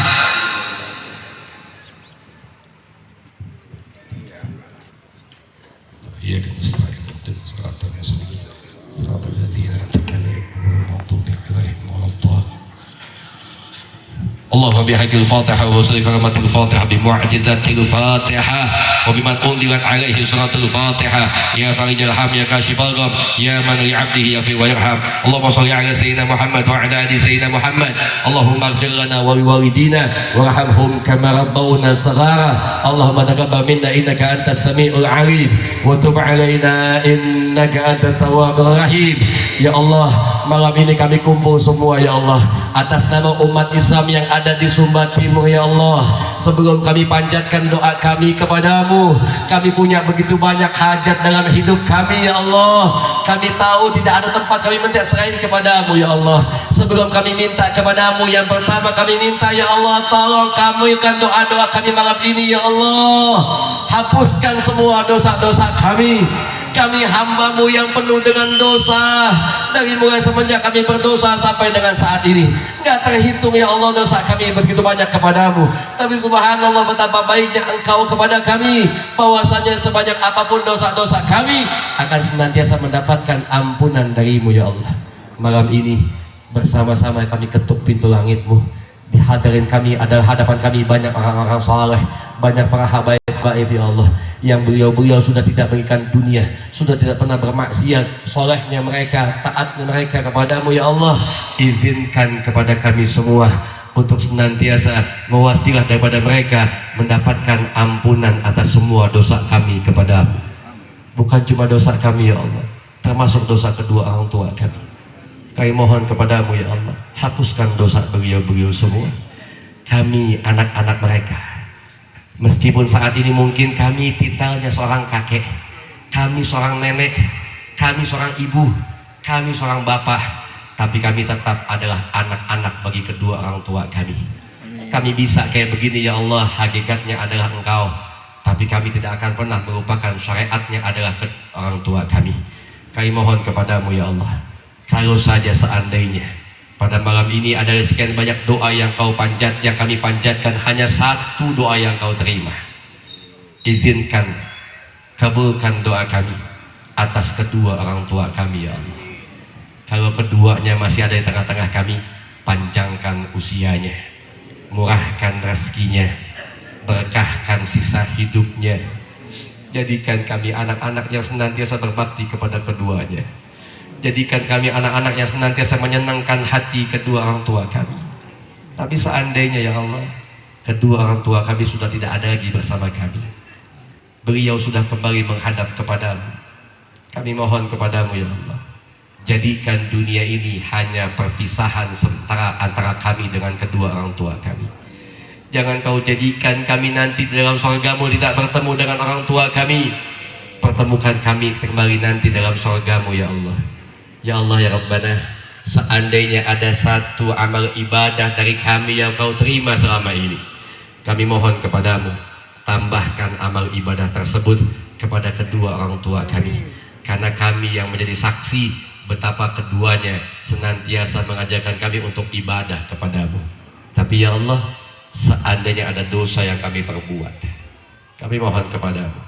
Iya kan mustaqim dan siratal mustaqim. Siratal ladzina an'amta 'alaihim ghairil maghdubi 'alaihim waladdallin. اللهم بحق الفاتحة وبصدق كلمة الفاتحة بمعجزة الفاتحة وبمن أنزلت عليه سورة الفاتحة يا فرج الهم يا كاشف الغم يا من لعبده يغفر ويرحم. اللهم صل على سيدنا محمد وعلى آل سيدنا محمد. اللهم اغفر لنا ولوالدينا وارحمهم كما ربونا صغارا. اللهم تقبل منا إنك أنت السميع العليم وتب علينا إنك أنت التواب الرحيم. Ya Allah, malam ini kami kumpul semua ya Allah atas nama umat Islam yang ada di Sumba Timur ya Allah. sebelum kami panjatkan doa kami kepadamu, kami punya begitu banyak hajat dalam hidup kami ya Allah. Kami tahu tidak ada tempat kami minta selain kepadamu ya Allah. Sebelum kami minta kepadamu, yang pertama kami minta ya Allah, tolong kabulkan doa-doa kami malam ini ya Allah. Hapuskan semua dosa-dosa kami. Kami hambamu yang penuh dengan dosa, dari mulai semenjak kami berdosa sampai dengan saat ini nggak terhitung ya Allah dosa kami begitu banyak kepadamu. Tapi subhanallah betapa baiknya engkau kepada kami, bahwasanya sebanyak apapun dosa-dosa kami akan senantiasa mendapatkan ampunan darimu ya Allah. Malam ini bersama-sama kami ketuk pintu langitmu. Di hadirin kami adalah hadapan kami banyak orang-orang saleh, banyak para habaib ya Allah, yang beliau-beliau sudah tidak menginginkan dunia, sudah tidak pernah bermaksiat, solehnya mereka, taatnya mereka kepadamu ya Allah. Izinkan kepada kami semua untuk senantiasa mewasilah daripada mereka mendapatkan ampunan atas semua dosa kami kepadamu. Bukan cuma dosa kami ya Allah, termasuk dosa kedua orang tua kami. Kami mohon kepadamu ya Allah, hapuskan dosa beliau-beliau semua. Kami anak-anak mereka, meskipun saat ini mungkin kami titelnya seorang kakek, kami seorang nenek, kami seorang ibu, kami seorang bapak, tapi kami tetap adalah anak-anak bagi kedua orang tua kami. Kami bisa kayak begini ya Allah, hakikatnya adalah Engkau, tapi kami tidak akan pernah melupakan syariatnya adalah orang tua kami. Kami mohon kepadamu ya Allah, kalau saja seandainya pada malam ini ada sekian banyak doa yang yang kami panjatkan, hanya satu doa yang kau terima, izinkan kabulkan doa kami atas kedua orang tua kami ya Allah. Kalau keduanya masih ada di tengah-tengah kami, panjangkan usianya, murahkan rezekinya, berkahkan sisa hidupnya. Jadikan kami anak-anak yang senantiasa berbakti kepada keduanya. Jadikan kami anak-anak yang senantiasa menyenangkan hati kedua orang tua kami. Tapi seandainya ya Allah, kedua orang tua kami sudah tidak ada lagi bersama kami, beliau sudah kembali menghadap kepadamu, kami mohon kepadamu ya Allah, jadikan dunia ini hanya perpisahan sementara antara kami dengan kedua orang tua kami. Jangan kau jadikan kami nanti dalam surgamu tidak bertemu dengan orang tua kami. Pertemukan kami kembali nanti dalam surgamu ya Allah. Ya Allah ya Rabbana, seandainya ada satu amal ibadah dari kami yang kau terima selama ini, kami mohon kepadamu, tambahkan amal ibadah tersebut kepada kedua orang tua kami, karena kami yang menjadi saksi betapa keduanya senantiasa mengajarkan kami untuk ibadah kepadamu. Tapi ya Allah, seandainya ada dosa yang kami perbuat, kami mohon kepadamu,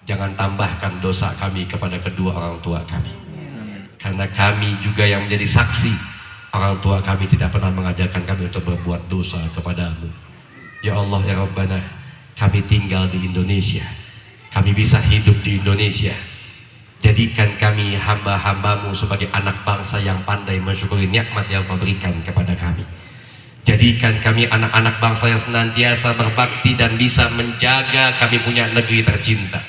jangan tambahkan dosa kami kepada kedua orang tua kami. Karena kami juga yang menjadi saksi, orang tua kami tidak pernah mengajarkan kami untuk berbuat dosa kepadamu. Ya Allah ya Rabbana, kami tinggal di Indonesia, kami bisa hidup di Indonesia. Jadikan kami hamba-hambamu sebagai anak bangsa yang pandai mensyukuri nikmat yang kau berikan kepada kami. Jadikan kami anak-anak bangsa yang senantiasa berbakti dan bisa menjaga kami punya negeri tercinta.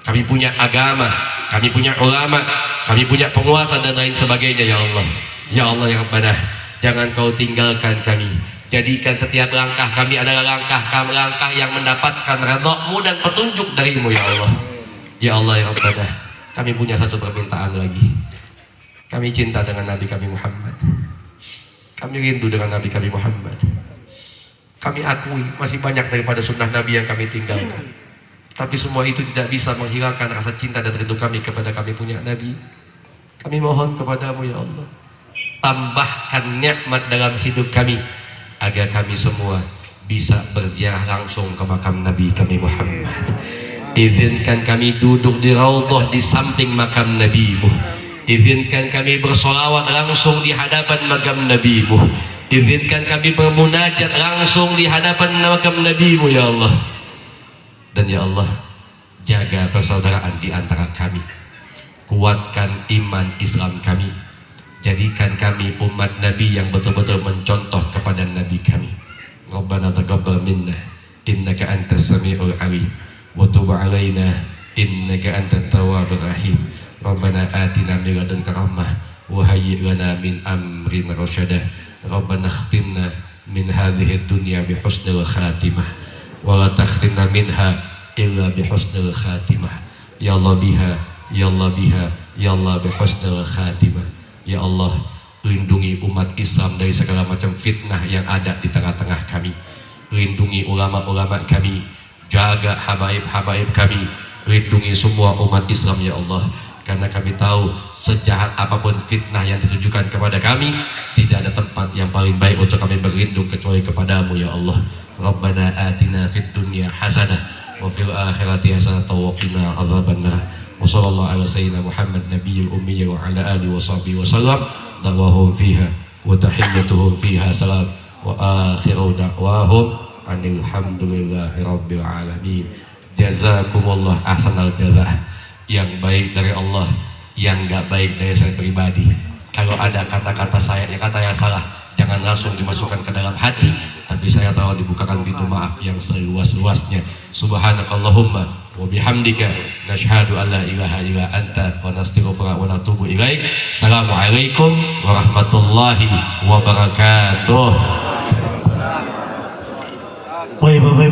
Kami punya agama, kami punya ulama, kami punya penguasa dan lain sebagainya ya Allah. Ya Allah ya Rabbana, jangan kau tinggalkan kami. Jadikan setiap langkah kami adalah langkah yang mendapatkan redha-Mu dan petunjuk darimu ya Allah. Ya Allah ya Rabbana, kami punya satu permintaan lagi. Kami cinta dengan Nabi kami Muhammad. Kami rindu dengan Nabi kami Muhammad. Kami akui masih banyak daripada sunnah Nabi yang kami tinggalkan. Tapi semua itu tidak bisa menghilangkan rasa cinta dan rindu kami kepada kami punya Nabi. Kami mohon kepadamu ya Allah, tambahkan nikmat dalam hidup kami, agar kami semua bisa berziarah langsung ke makam Nabi kami Muhammad. Izinkan kami duduk di raudhah di samping makam Nabi-Mu. Izinkan kami bersolawat langsung di hadapan makam Nabi-Mu. Izinkan kami bermunajat langsung di hadapan makam Nabi-Mu ya Allah. Dan ya Allah, jaga persaudaraan di antara kami, kuatkan iman Islam kami, jadikan kami umat Nabi yang betul-betul mencontoh kepada Nabi kami. Rabbana taqabbal minna innaka antas samiul alim wa tub alaina innaka antat tawwabur rahim. Rabbana atina min ladunka rahmah wa hayyi' lana min amrina rasyada. Rabbana khtimna min hadhihi dunya bi husnil khatimah. wa la takhrimna minha illa bihusnil khatimah. Ya Allah biha, ya Allah biha, ya Allah bihusnil khatimah. Ya Allah, lindungi umat Islam dari segala macam fitnah yang ada di tengah-tengah kami. Lindungi ulama-ulama kami, jaga habaib-habaib kami, lindungi semua umat Islam ya Allah. Karena kami tahu sejahat apapun fitnah yang ditujukan kepada kami, tidak ada tempat yang paling baik untuk kami berlindung kecuali kepadamu ya Allah. Rabbana atina fid dunya hasanah wa fil akhirati hasanah wa qina adzabannar. Wa sallallahu ala sayyidina Muhammad nabiyil ummi wa ala alihi wa sahbihi wa sallam. Da'wahum fiha wa tahiyyatuhum fiha salam wa akhiru da'wahum alhamdulillahi rabbil alamin. Jazakumullah ahsanal jazaa. Yang baik dari Allah, yang gak baik dari saya pribadi. Kalau ada kata-kata saya, ya kata yang salah, jangan langsung dimasukkan ke dalam hati, tapi saya tahu dibukakan pintu maaf yang seluas-luasnya. Subhanakallahumma wa bihamdika nashhadu an la ilaha illa anta wa nastaghfiruka wa natubu ilaik. Assalamualaikum warahmatullahi wabarakatuh.